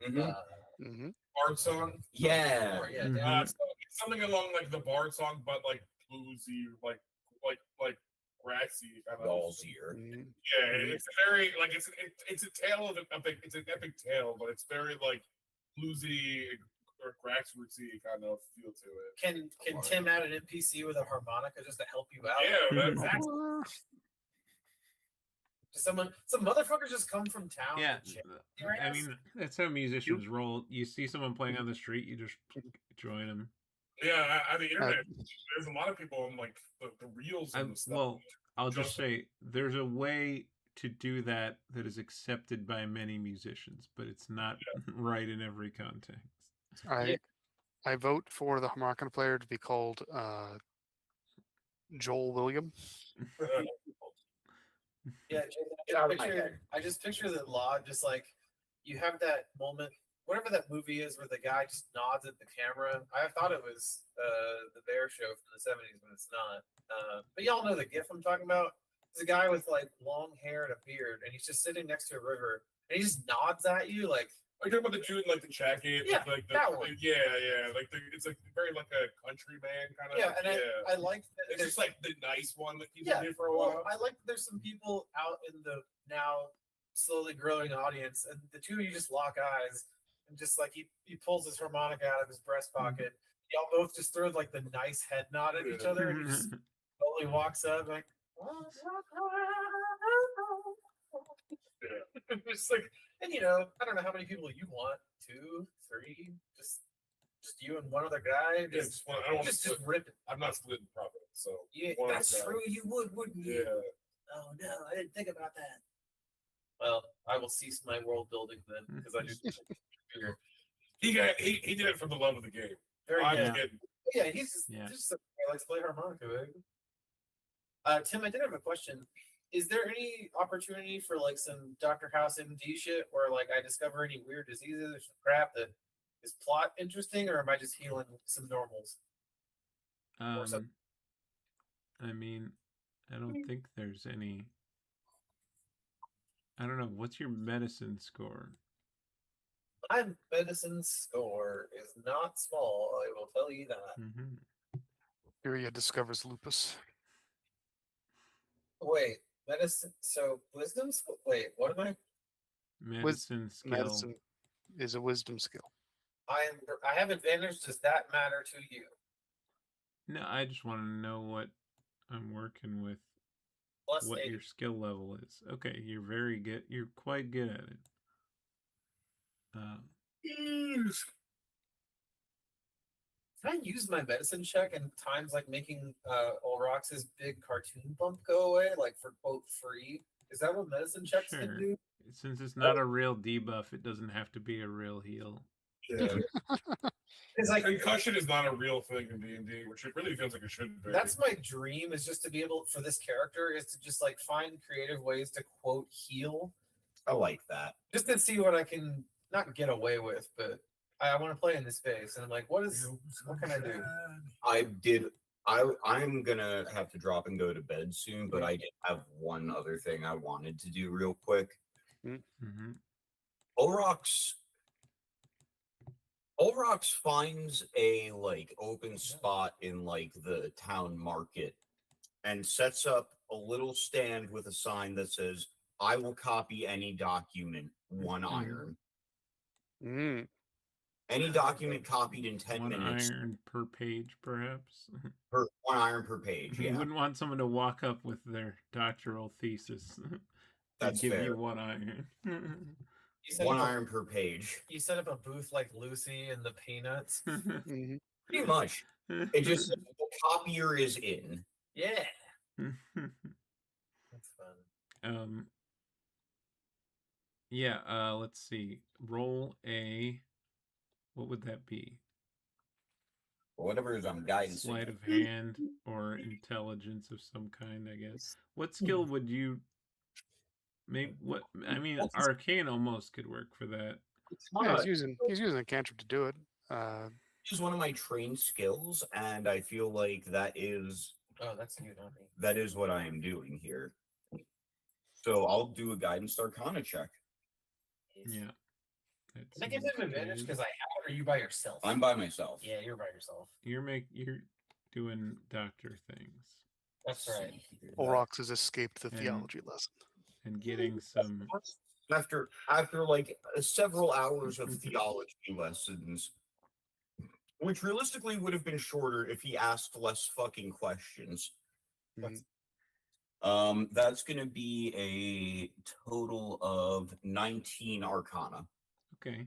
Mm-hmm. Bard song? Yeah. Or, yeah, Mhm. damn. So it's something along like the Bard song, but like bluesy, like grassy kind of. Ballsier. Yeah, it's very like it's a tale of it's an epic tale, but it's very like bluesy or grassrootsy kind of feel to it. Can Tim add an NPC with a harmonica just to help you out? Yeah, that's Some motherfuckers just come from town. Yeah. and shit. I mean, that's how musicians roll. You see someone playing on the street, you just join them. yeah. I the internet, there's a lot of people on like the reels and the stuff. Well, I'll just Just- say there's a way to do that is accepted by many musicians, but it's not right in every context. I vote for the harmonica player to be called Joel William. Yeah, I just picture the law just like you have that moment, whatever that movie is where the guy just nods at the camera. I thought it was the Bear Show from the 70s, but it's not. But y'all know the gif I'm talking about. It's a guy with like long hair and a beard, and he's just sitting next to a river, and he just nods at you like. Are you talking about the dude in like the jacket? Yeah, like that one. Yeah. Like it's like very like a country man kind of. Yeah, and I like that. It's just like the nice one that he's Yeah, been for a well, while. I like that there's some people out in the now slowly growing audience, and the two of you just lock eyes, and just like he pulls his harmonica out of his breast pocket. Y'all both just throw like the nice head nod at each other, and he just slowly walks up like. Just like, and you know, I don't know how many people you want, 2, 3, just you and one other guy, Yeah, just I don't want to just split. rip it. I'm not splitting profit, so Yeah, one other that's guy. true. You would, wouldn't you? Yeah. Oh no, I didn't think about that. Well, I will cease my world building then because I just figure He did it for the love of the game. very I'm good. kidding. Yeah, he's just, Yeah. just a guy likes to play harmonica. Baby. Tim, I did have a question. Is there any opportunity for like some Dr. House MD shit where like I discover any weird diseases or some crap that is plot interesting, or am I just healing some normals? something. I mean, I don't think there's any. I don't know. What's your medicine score? My medicine score is not small. I will tell you that. Mm-hmm. Iria discovers lupus. Wait, medicine. So wisdom. Wait, what am I? Medicine skill. Medicine is a wisdom skill. I have advantage. Does that matter to you? No, I just want to know what I'm working with. Plus What 80. your skill level is. Okay, you're very good. You're quite good at it. Can I use my medicine check in times like making Olrox's big cartoon bump go away, like for quote free? Is that what medicine checks Sure. can do? Since it's not a real debuff, it doesn't have to be a real heal. Yeah. It's like Concussion is not a real thing in D&D, which it really feels like it should be. that's my dream, is just to be able for this character is to just like find creative ways to quote heal, I like that. just to see what I can not get away with, but I want to play in this space, and I'm like, what can I do? I'm gonna have to drop and go to bed soon, but I did have one other thing I wanted to do real quick. Mm-hmm. Olrox finds a like open spot in like the town market and sets up a little stand with a sign that says, "I will copy any document, 1 iron." Mm. Any document copied in 10 1 minutes iron per page, perhaps. per 1 iron per page. You Yeah, wouldn't want someone to walk up with their doctoral thesis. That's give fair. you 1 iron. You set 1 up a- iron per page. You set up a booth like Lucy and the Peanuts. Mhm. Pretty much. It just says the copier is in. Yeah, that's fun. Yeah, let's see. Roll a, what would that be? or whatever it is I'm guiding. Sleight of hand or intelligence of some kind, I guess. What skill would you maybe what I mean arcane almost could work for that. Yeah, he's using a cantrip to do it. Is one of my trained skills, and I feel like that is that's new, not me. that is what I am doing here. So I'll do a guidance arcana check. Yeah. Does that give him advantage because I have it, or you by yourself? I'm by myself. Yeah, you're by yourself. You're doing doctor things. That's right. Olrox has escaped the And- theology lesson. And getting some After like several hours of theology lessons, which realistically would have been shorter if he asked less fucking questions. That's going to be a total of 19 arcana. okay.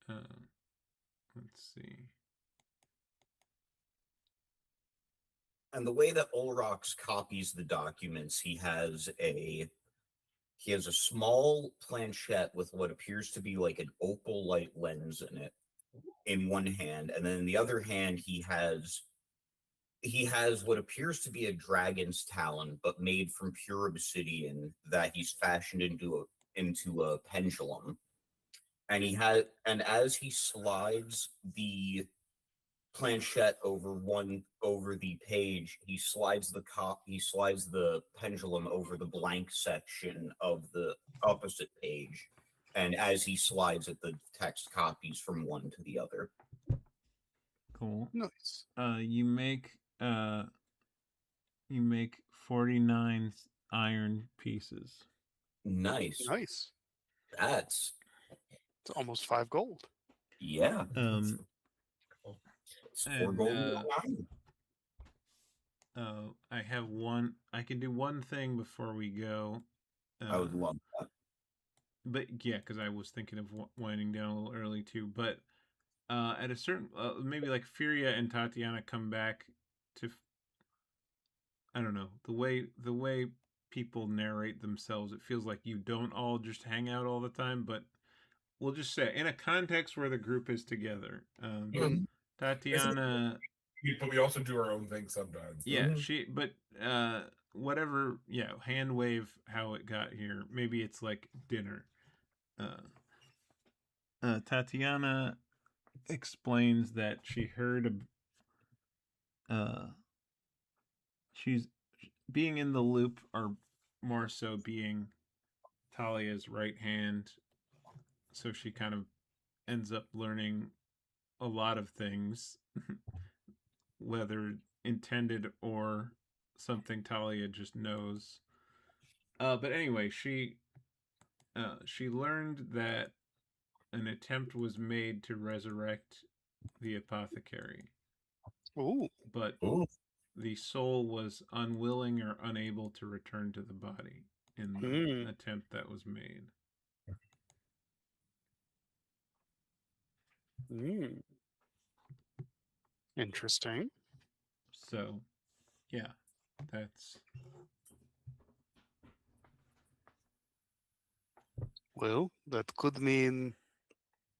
Let's see. And the way that Olrox copies the documents, he has a small planchette with what appears to be like an opal light lens in it in one hand, and then in the other hand he has what appears to be a dragon's talon, but made from pure obsidian that he's fashioned into a pendulum. And as he slides the planchette over the page, he slides the pendulum over the blank section of the opposite page, and as he slides it, the text copies from one to the other. Cool. Nice. You make 49 iron pieces. Nice. That's It's almost 5 gold. yeah. It's 4 and, gold and 1 iron. I have one. I can do one thing before we go. I would love that. But yeah, because I was thinking of winding down a little early too. But at a certain, maybe like Furia and Tatiana come back to. I don't know the way people narrate themselves. It feels like you don't all just hang out all the time, but we'll just say in a context where the group is together. Tatiana. But we also do our own thing sometimes. Yeah, whatever, yeah, hand wave how it got here. Maybe it's like dinner. Tatiana explains that she heard she's being in the loop, or more so being Talia's right hand, so she kind of ends up learning a lot of things, whether intended or something Talia just knows. But anyway, she learned that an attempt was made to resurrect the apothecary. Ooh. But the soul was unwilling or unable to return to the body in the attempt that was made. Interesting. So, yeah, that's... Well, that could mean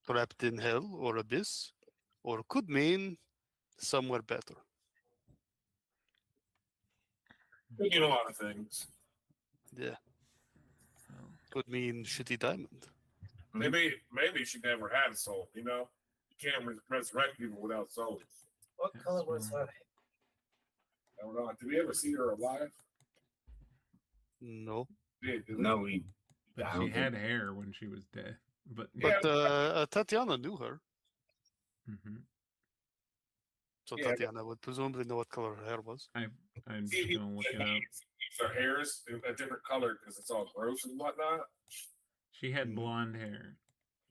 trapped in hell or abyss, or could mean somewhere better. We get a lot of things. Yeah. Could mean shitty diamond. Maybe she never had a soul. You know, you can't resurrect people without souls. What color was that? I don't know. Did we ever see her alive? No. No, we. But I she don't had think- hair when she was dead. But Tatiana knew her, Mhm. so Yeah. Tatiana would presumably know what color her hair was. I'm See, just gonna look it up. Her hair is a different color because it's all gross and whatnot. She had blonde hair.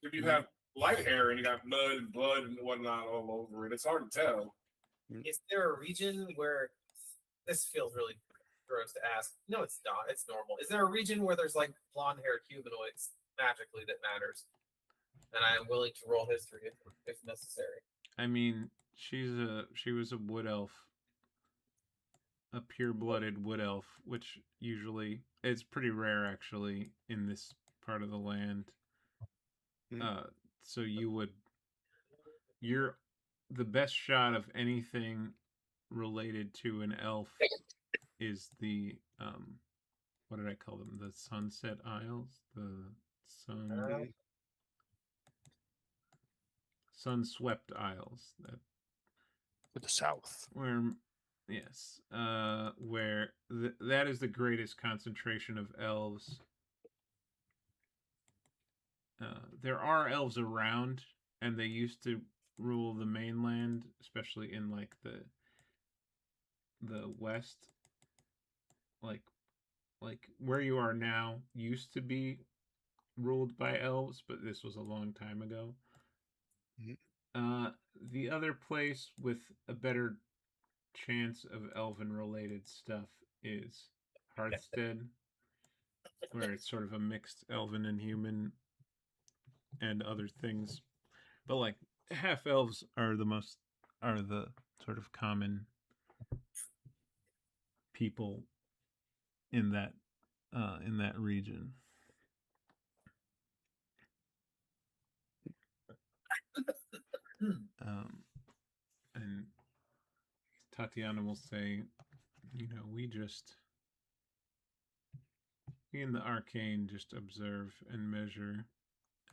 If you have light hair and you got blood and whatnot all over it, it's hard to tell. Is there a region where this feels really gross to ask? No, it's not. It's normal. Is there a region where there's like blonde haired humanoids magically that matters? And I am willing to roll history if necessary. I mean, she was a wood elf, a pure-blooded wood elf, which usually it's pretty rare actually in this part of the land. So you're the best shot of anything related to an elf is the what did I call them? The Sunset Isles, the sun-swept Isles. That To the south. where, yes, where that is the greatest concentration of elves. There are elves around, and they used to rule the mainland, especially in like the west, like where you are now used to be ruled by elves, but this was a long time ago. The other place with a better chance of elven related stuff is Hearthstead, where it's sort of a mixed elven and human and other things. But like half elves are the sort of common people in that region. And Tatiana will say, we in the arcane just observe and measure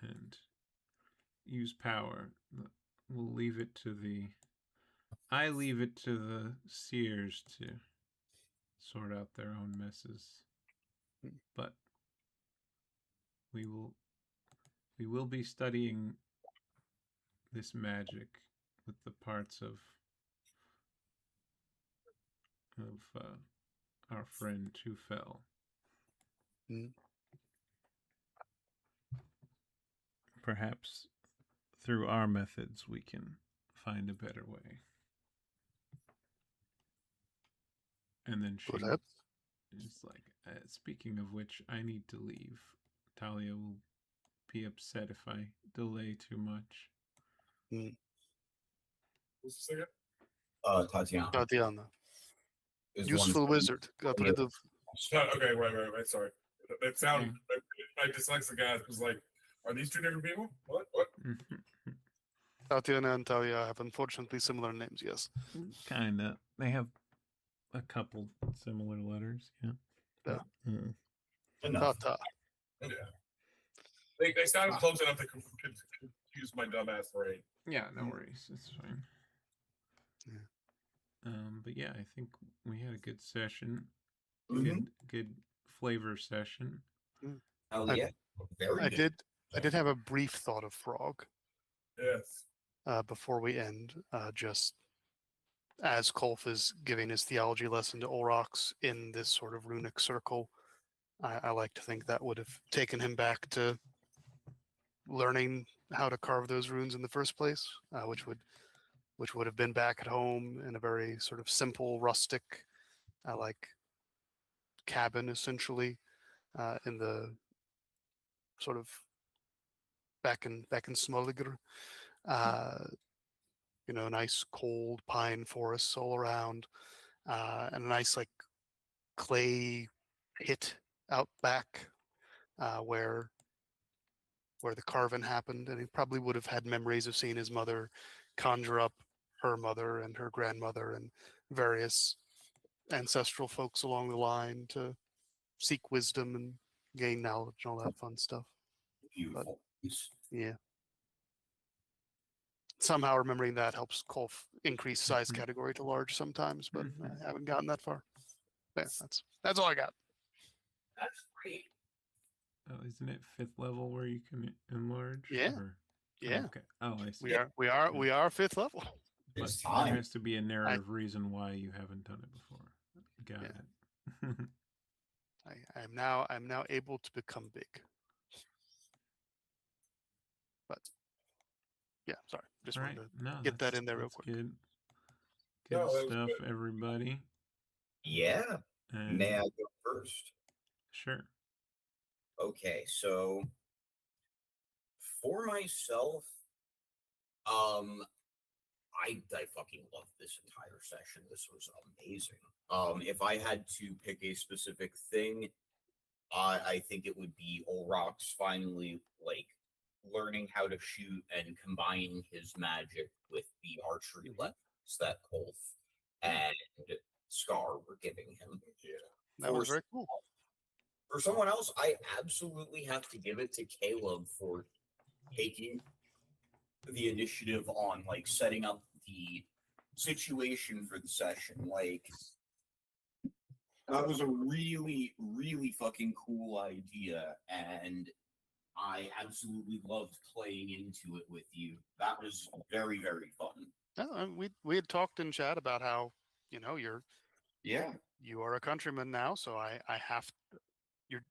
and use power. I leave it to the seers to sort out their own messes. But we will be studying this magic with the parts of our friend Tufel. Perhaps through our methods we can find a better way. And then she is like, speaking of which, I need to leave. Talia will be upset if I delay too much. What's the second? Tatiana. Is Useful wizard. Got rid of. Okay, right. Sorry. That sound. My dyslexic ass was like, "Are these two different people? What? Tatiana and Talia have unfortunately similar names. Yes. Kinda. They have a couple similar letters. Yeah. Enough. Tata. Yeah. They sounded close enough to confuse my dumb ass brain. Yeah, no worries. It's fine. Yeah. But yeah, I think we had a good session. Mm-hmm. Good flavor session. Oh yeah. Very good. I did have a brief thought of Frog. Yes. Before we end, just as Kolf is giving his theology lesson to Olrox in this sort of runic circle, I like to think that would have taken him back to learning how to carve those runes in the first place, which would have been back at home in a very sort of simple, rustic, like cabin, essentially, in the sort of back in Smoligr. Nice cold pine forests all around, and a nice like clay pit out back where the carving happened, and he probably would have had memories of seeing his mother conjure up her mother and her grandmother and various ancestral folks along the line to seek wisdom and gain knowledge and all that fun stuff. Beautiful. Yeah. Somehow remembering that helps Kolf increase size category to large sometimes, but I haven't gotten that far. Yeah, that's all I got. That's great. Oh, isn't it 5th level where you can enlarge? Yeah. Yeah. Okay. Oh, I see. We are 5th level. But It's there time. has to be a narrative reason why you haven't done it before. Got it. I'm now able to become big. But yeah, sorry. Just wanted to get that in there real quick. Good No, that was stuff, good. everybody. Yeah. And May I go first? sure. Okay, so for myself, I fucking loved this entire session. This was amazing. If I had to pick a specific thing, I think it would be Olrox finally like learning how to shoot and combining his magic with the archery lessons that Kolf and Scar were giving him. That was very cool. For someone else, I absolutely have to give it to Caleb for taking the initiative on like setting up the situation for the session. Like that was a really, really fucking cool idea, and I absolutely loved playing into it with you. That was very, very fun. We had talked in chat about how you Yeah. are a countryman now, so I have you're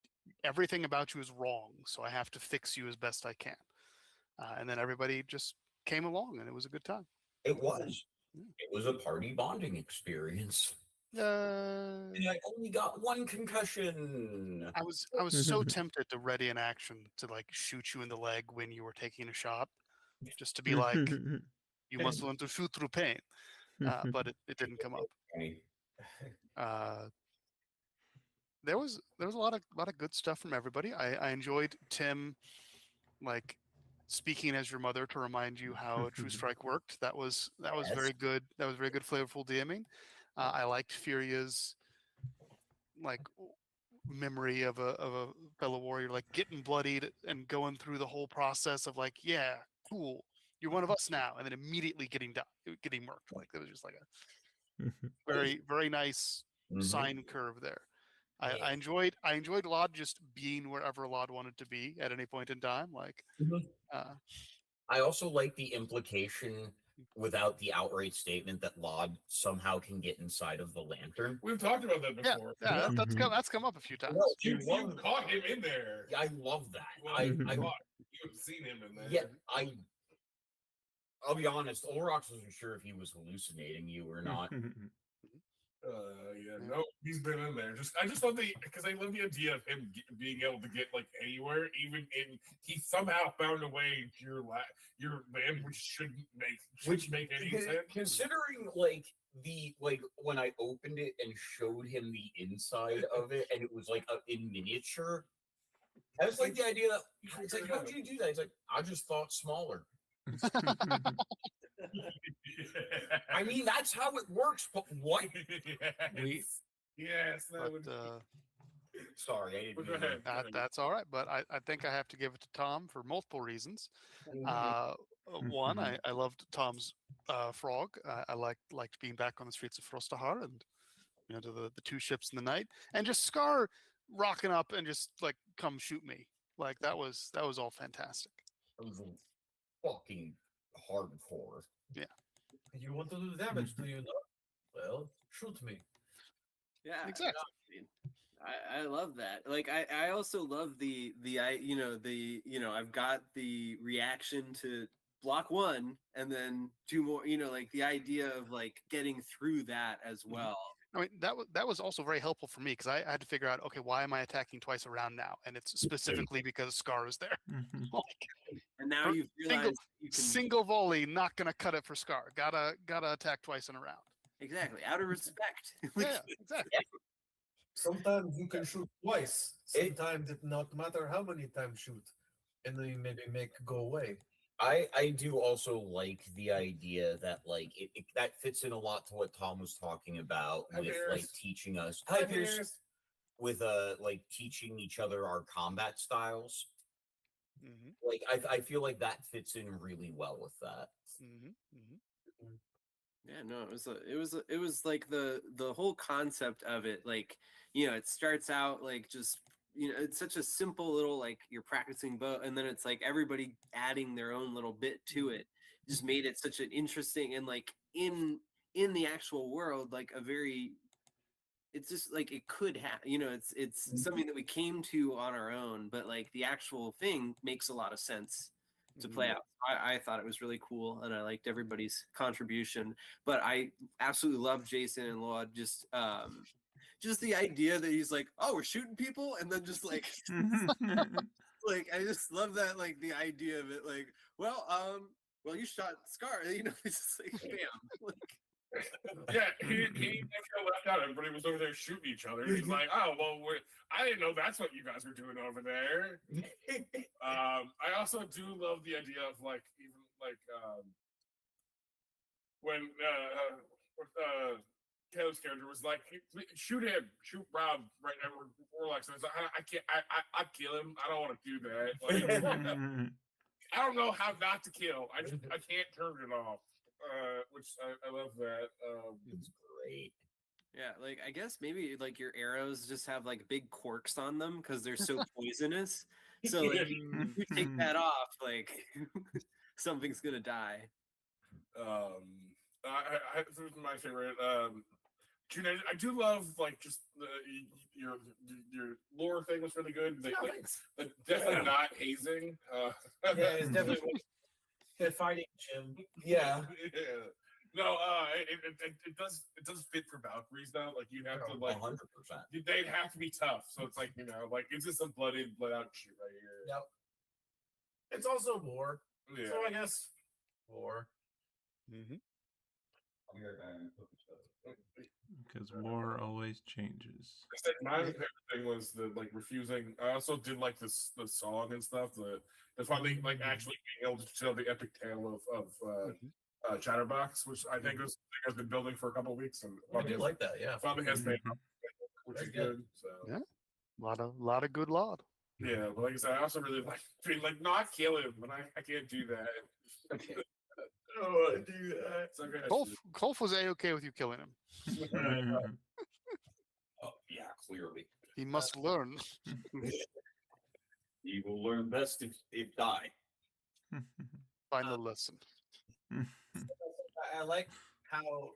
everything about you is wrong, so I have to fix you as best I can. And then everybody just came along, and it was a good time. It was. It was a party bonding experience. And I only got one concussion. I was so tempted to ready an action to like shoot you in the leg when you were taking a shot, just to be like, you must learn to shoot through pain. But it didn't come up. There was a lot of good stuff from everybody. I enjoyed Tim, like speaking as your mother to remind you how a true strike worked. That was very good. That was very good, flavorful DMing. I liked Furia's like memory of a fellow warrior like getting bloodied and going through the whole process of like, yeah, cool, you're one of us now, and then immediately getting murked. Like it was just like a very, very nice sine curve there. I enjoyed Laud just being wherever Laud wanted to be at any point in time. Like I also like the implication without the outright statement that Laud somehow can get inside of the lantern. We've talked about that before. Yeah, that's come up a few times. Well, You caught him in there. I love that. Well, you've seen him in there. Yeah, I'll be honest, Olrox wasn't sure if he was hallucinating you or not. No, he's been in there. I just love because I love the idea of him being able to get like anywhere, even in he somehow found a way to your land, which shouldn't make any sense. Considering like when I opened it and showed him the inside of it, and it was like in miniature. I was like the idea that it's like, how did you do that? It's like I just thought smaller. I mean, that's how it works, but what? Yes, that would. Sorry, I didn't. Go ahead. That's all right, but I think I have to give it to Tom for multiple reasons. One, I loved Tom's frog. I liked being back on the streets of Frostahar and to the two ships in the night, and just Scar rocking up and just like come shoot me. Like that was all fantastic. It was fucking hardcore. Yeah. You want to do damage, do you not? Well, shoot me. Yeah, exactly. I love that. Like I also love I've got the reaction to block one and then two more, like the idea of like getting through that as well. I mean, that was also very helpful for me because I had to figure out, okay, why am I attacking twice around now? And it's specifically because Scar is there. And now you've realized you can single volley, not gonna cut it for Scar. Gotta attack twice in a round. Exactly, out of respect. Yeah, exactly. Sometimes you can shoot twice. Sometimes it not matter how many times shoot, and then you maybe make go away. I do also like the idea that like that fits in a lot to what Tom was talking about with like teaching us with like teaching each other our combat styles. Like I feel like that fits in really well with that. Yeah, no, it was like the whole concept of it, like, it starts out like just, it's such a simple little, like, you're practicing bow, and then it's like everybody adding their own little bit to it just made it such an interesting, and like in the actual world, like it's just like it could happen, it's something that we came to on our own, but like the actual thing makes a lot of sense to play out. I thought it was really cool, and I liked everybody's contribution. But I absolutely love Jason and Laud. Just the idea that he's like, "Oh, we're shooting people," and then just like, like I just love that, like the idea of it. Like, well, you shot Scar. It's just like, bam. Like, Yeah, he left out. Everybody was over there shooting each other. He's like, oh well, I didn't know that's what you guys were doing over there. I also do love the idea of like even like when Caleb's character was like, shoot him, shoot Rob right now. We're like, I can't, I kill him. I don't want to do that. Like, I don't know how not to kill. I can't turn it off. Which I love that. It's great. Yeah, like I guess maybe like your arrows just have like big corks on them because they're so poisonous. So like if you take that off, like something's gonna die. This is my favorite. June, I do love like just your lore thing was really good. Definitely not hazing. Yeah, it's definitely fighting Jim. Yeah. Yeah. No, it does fit for Valkyries though. Like you have to like 100%. they'd have to be tough. So it's like like it's just some bled out shit right here. Yep. It's also war. Yeah. So I guess war. Because war always changes. My favorite thing was the like refusing. I also did like the song and stuff. The finally like actually being able to tell the epic tale of Chatterbox, which I think has been building for a couple of weeks, and I do like that. Yeah. finally has made, which is good. So Yeah. Lot of good lot. yeah, but like I said, I also really like not kill him, but I can't do that. I don't want to do that. It's okay. Kolf was a-okay with you killing him. Oh, yeah, clearly. He must learn. You will learn best if die. Find the lesson. I like how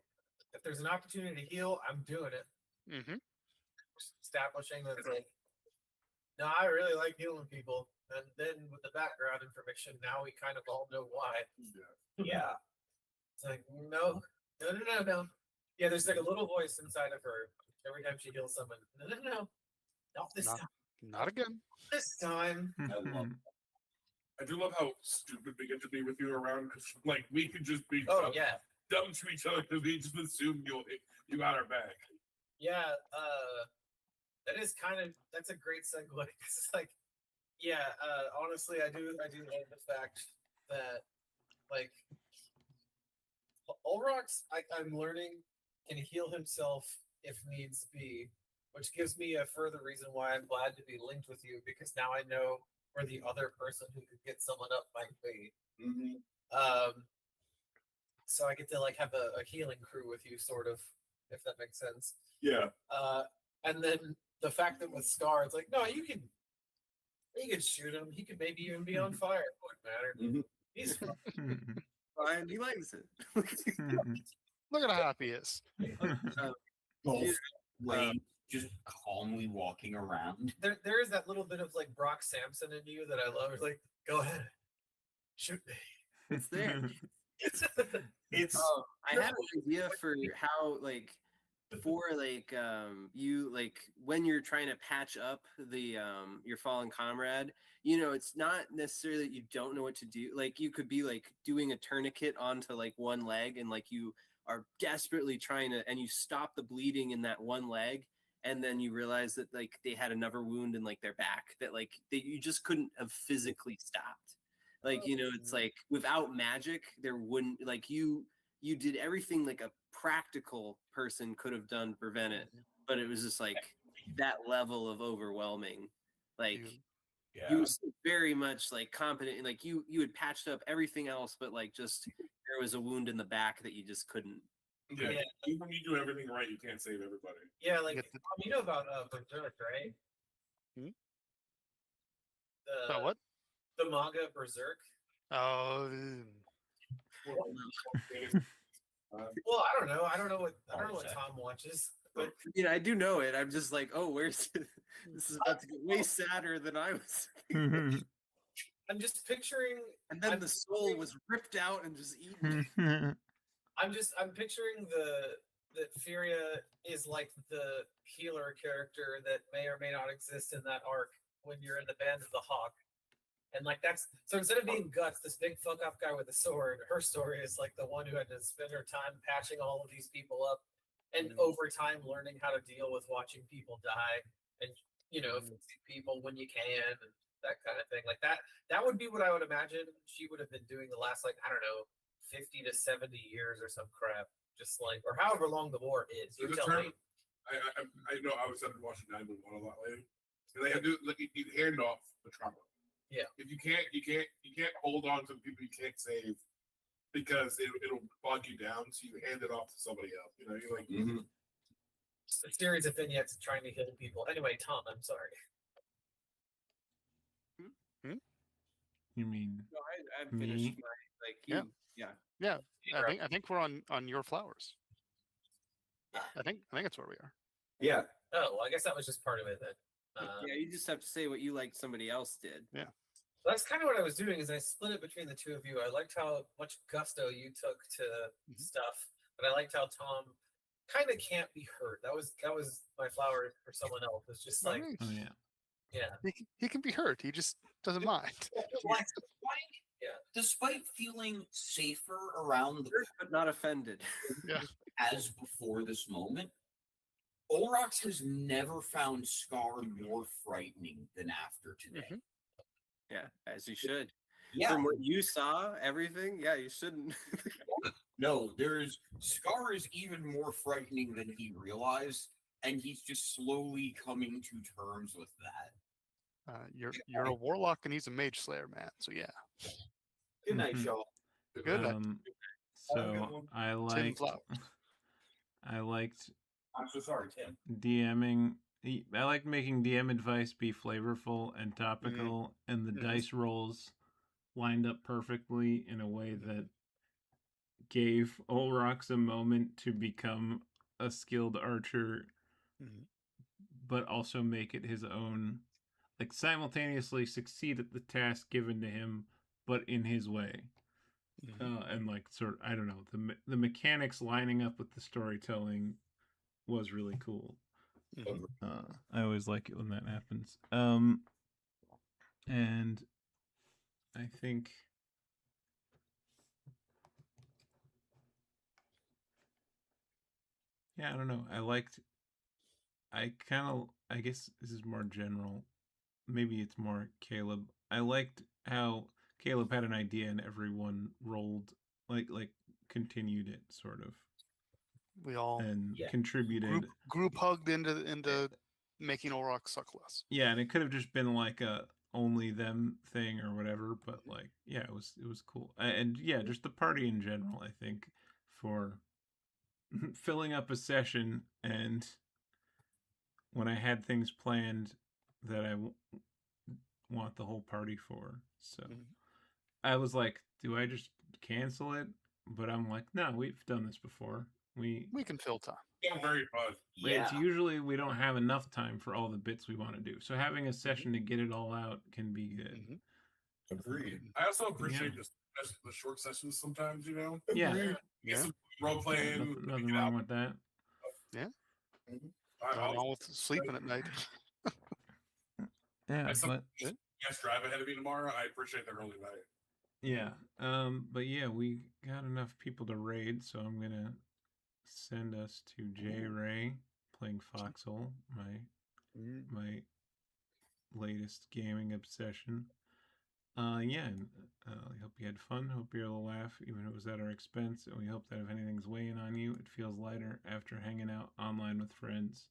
if there's an opportunity to heal, I'm doing it. Mm-hmm. Establishing that it's like, no, I really like healing people. And then with the background information, now we kind of all know why. Yeah. It's like, no. Yeah, there's like a little voice inside of her every time she heals someone. No. Not this time. Not again. This time. I do love how stupid we get to be with you around. Cause like we could just be Oh yeah. dumb to each other because we just assume you got our back. Yeah, that's a great segue because it's like, yeah, honestly, I do love the fact that like Ulrox, I'm learning can heal himself if needs be, which gives me a further reason why I'm glad to be linked with you because now I know where the other person who could get someone up might be. So I get to like have a healing crew with you, sort of, if that makes sense. Yeah. And then the fact that with Scar, it's like, no, you can shoot him. He could maybe even be on fire. It wouldn't matter. He's Fine, he likes it. Look at how happy he is. Both Lane just calmly walking around. there is that little bit of like Brock Sampson in you that I love. It's like, go ahead, shoot me. It's there. It's I have an idea for how like for like you like when you're trying to patch up the your fallen comrade, it's not necessarily that you don't know what to do. Like you could be like doing a tourniquet onto like one leg and like you are desperately trying to and you stop the bleeding in that one leg and then you realize that like they had another wound in like their back that like you just couldn't have physically stopped. Like it's like without magic there wouldn't like you did everything like a practical person could have done to prevent it, but it was just like that level of overwhelming. Like you was very much like competent, like you had patched up everything else, but like just there was a wound in the back that you just couldn't. Yeah. Even when you do everything right, you can't save everybody. Yeah, like you know about Berserk, right? About what? The manga Berserk. Oh. Well, I don't know. I don't know what Tom watches. But I do know it. I'm just like, oh, where's this is about to get way sadder than I was. I'm just picturing. And then the soul was ripped out and just eaten. I'm picturing that Furia is like the healer character that may or may not exist in that arc when you're in the band of the Hawk. And like that's so instead of being Guts, this big fuck off guy with a sword, her story is like the one who had to spend her time patching all of these people up, and over time learning how to deal with watching people die, and fixing people when you can, and that kind of thing. Like that would be what I would imagine she would have been doing the last, like, I don't know, 50 to 70 years or some crap, just like, or however long the war is. You tell me. I know I was up watching 911 a lot later. And they have to like you hand off the trauma. Yeah. If you can't hold on to the people you can't save because it'll bog you down. So you hand it off to somebody else. You know, you're like A series of vignettes trying to heal people. Anyway, Tom, I'm sorry. You mean No, I've finished me? my like Yeah. yeah. I think we're on your flowers. I think that's where we are. Yeah. Oh, well, I guess that was just part of it then. Yeah, you just have to say what you like somebody else did. Yeah. That's kind of what I was doing. Is I split it between the two of you. I liked how much gusto you took to stuff, but I liked how Tom kind of can't be hurt. That was my flower for someone else. It's just like, Right. Oh yeah. yeah, He can be hurt. He just doesn't mind. Despite feeling safer around the But not offended. Yeah. as before this moment, Olrox has never found Scar more frightening than after today. Mhm. Yeah, as you should. Yeah, From what you saw, everything, yeah, you shouldn't. no, Scar is even more frightening than he realized, and he's just slowly coming to terms with that. You're a warlock and he's a mage slayer, man. So yeah. Good night, Mhm. y'all. Good night. So I liked Flowers. I liked I'm so sorry, Tim. DMing. I liked making DM advice be flavorful and topical, and the dice rolls lined up perfectly in a way that gave Olrox a moment to become a skilled archer, but also make it his own, like simultaneously succeed at the task given to him, but in his way. And like sort of, I don't know, the mechanics lining up with the storytelling was really cool. I always like it when that happens. And I think I don't know. I guess this is more general. Maybe it's more Caleb. I liked how Caleb had an idea and everyone rolled like continued it sort of We all and contributed. group hugged into making Olrox suck less. Yeah, and it could have just been like a only them thing or whatever, but like yeah, it was cool. And yeah, just the party in general, I think, for filling up a session, and when I had things planned that I want the whole party for. So I was like, do I just cancel it? But I'm like, no, we've done this before. We can fill time. still very fun. It's usually we don't have enough time for all the bits we want to do. So having a session to get it all out can be good. Agreed. I also appreciate the short sessions sometimes, you know? Yeah. Get some role playing. Nothing wrong with that. Yeah. I'll All with sleeping at night. Yeah, but guest drive ahead of me tomorrow. I appreciate the early night. yeah. But yeah, we got enough people to raid, so I'm gonna send us to J Ray playing Foxhole, my latest gaming obsession. Yeah, and we hope you had fun. Hope you had a laugh, even if it was at our expense. And we hope that if anything's weighing on you, it feels lighter after hanging out online with friends.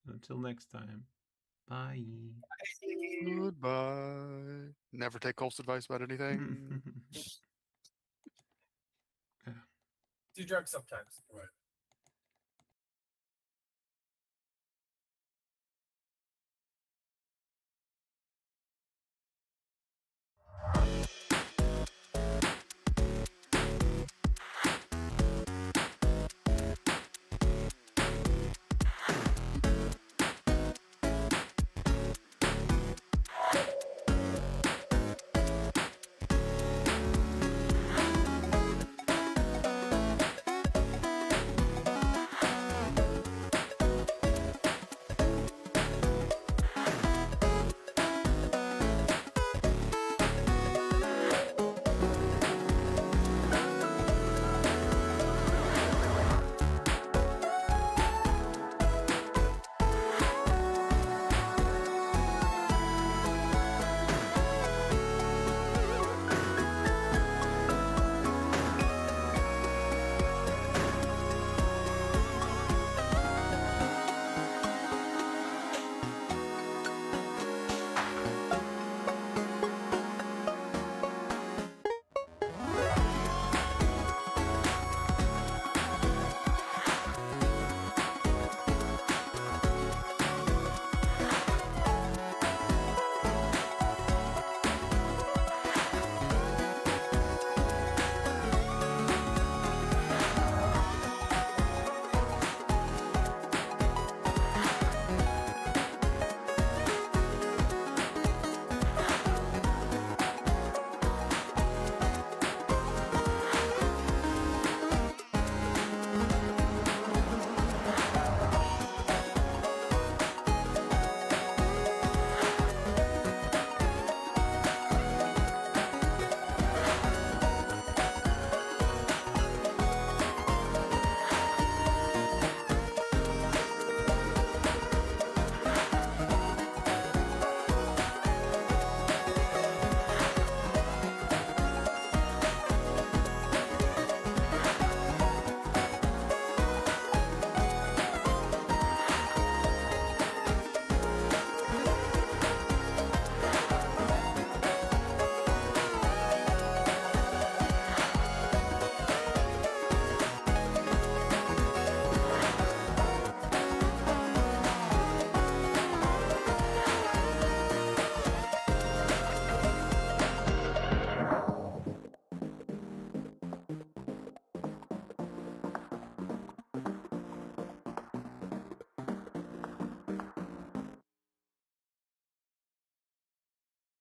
Until next time, bye. Goodbye. Never take Colt's advice about anything. Do drugs sometimes. Right.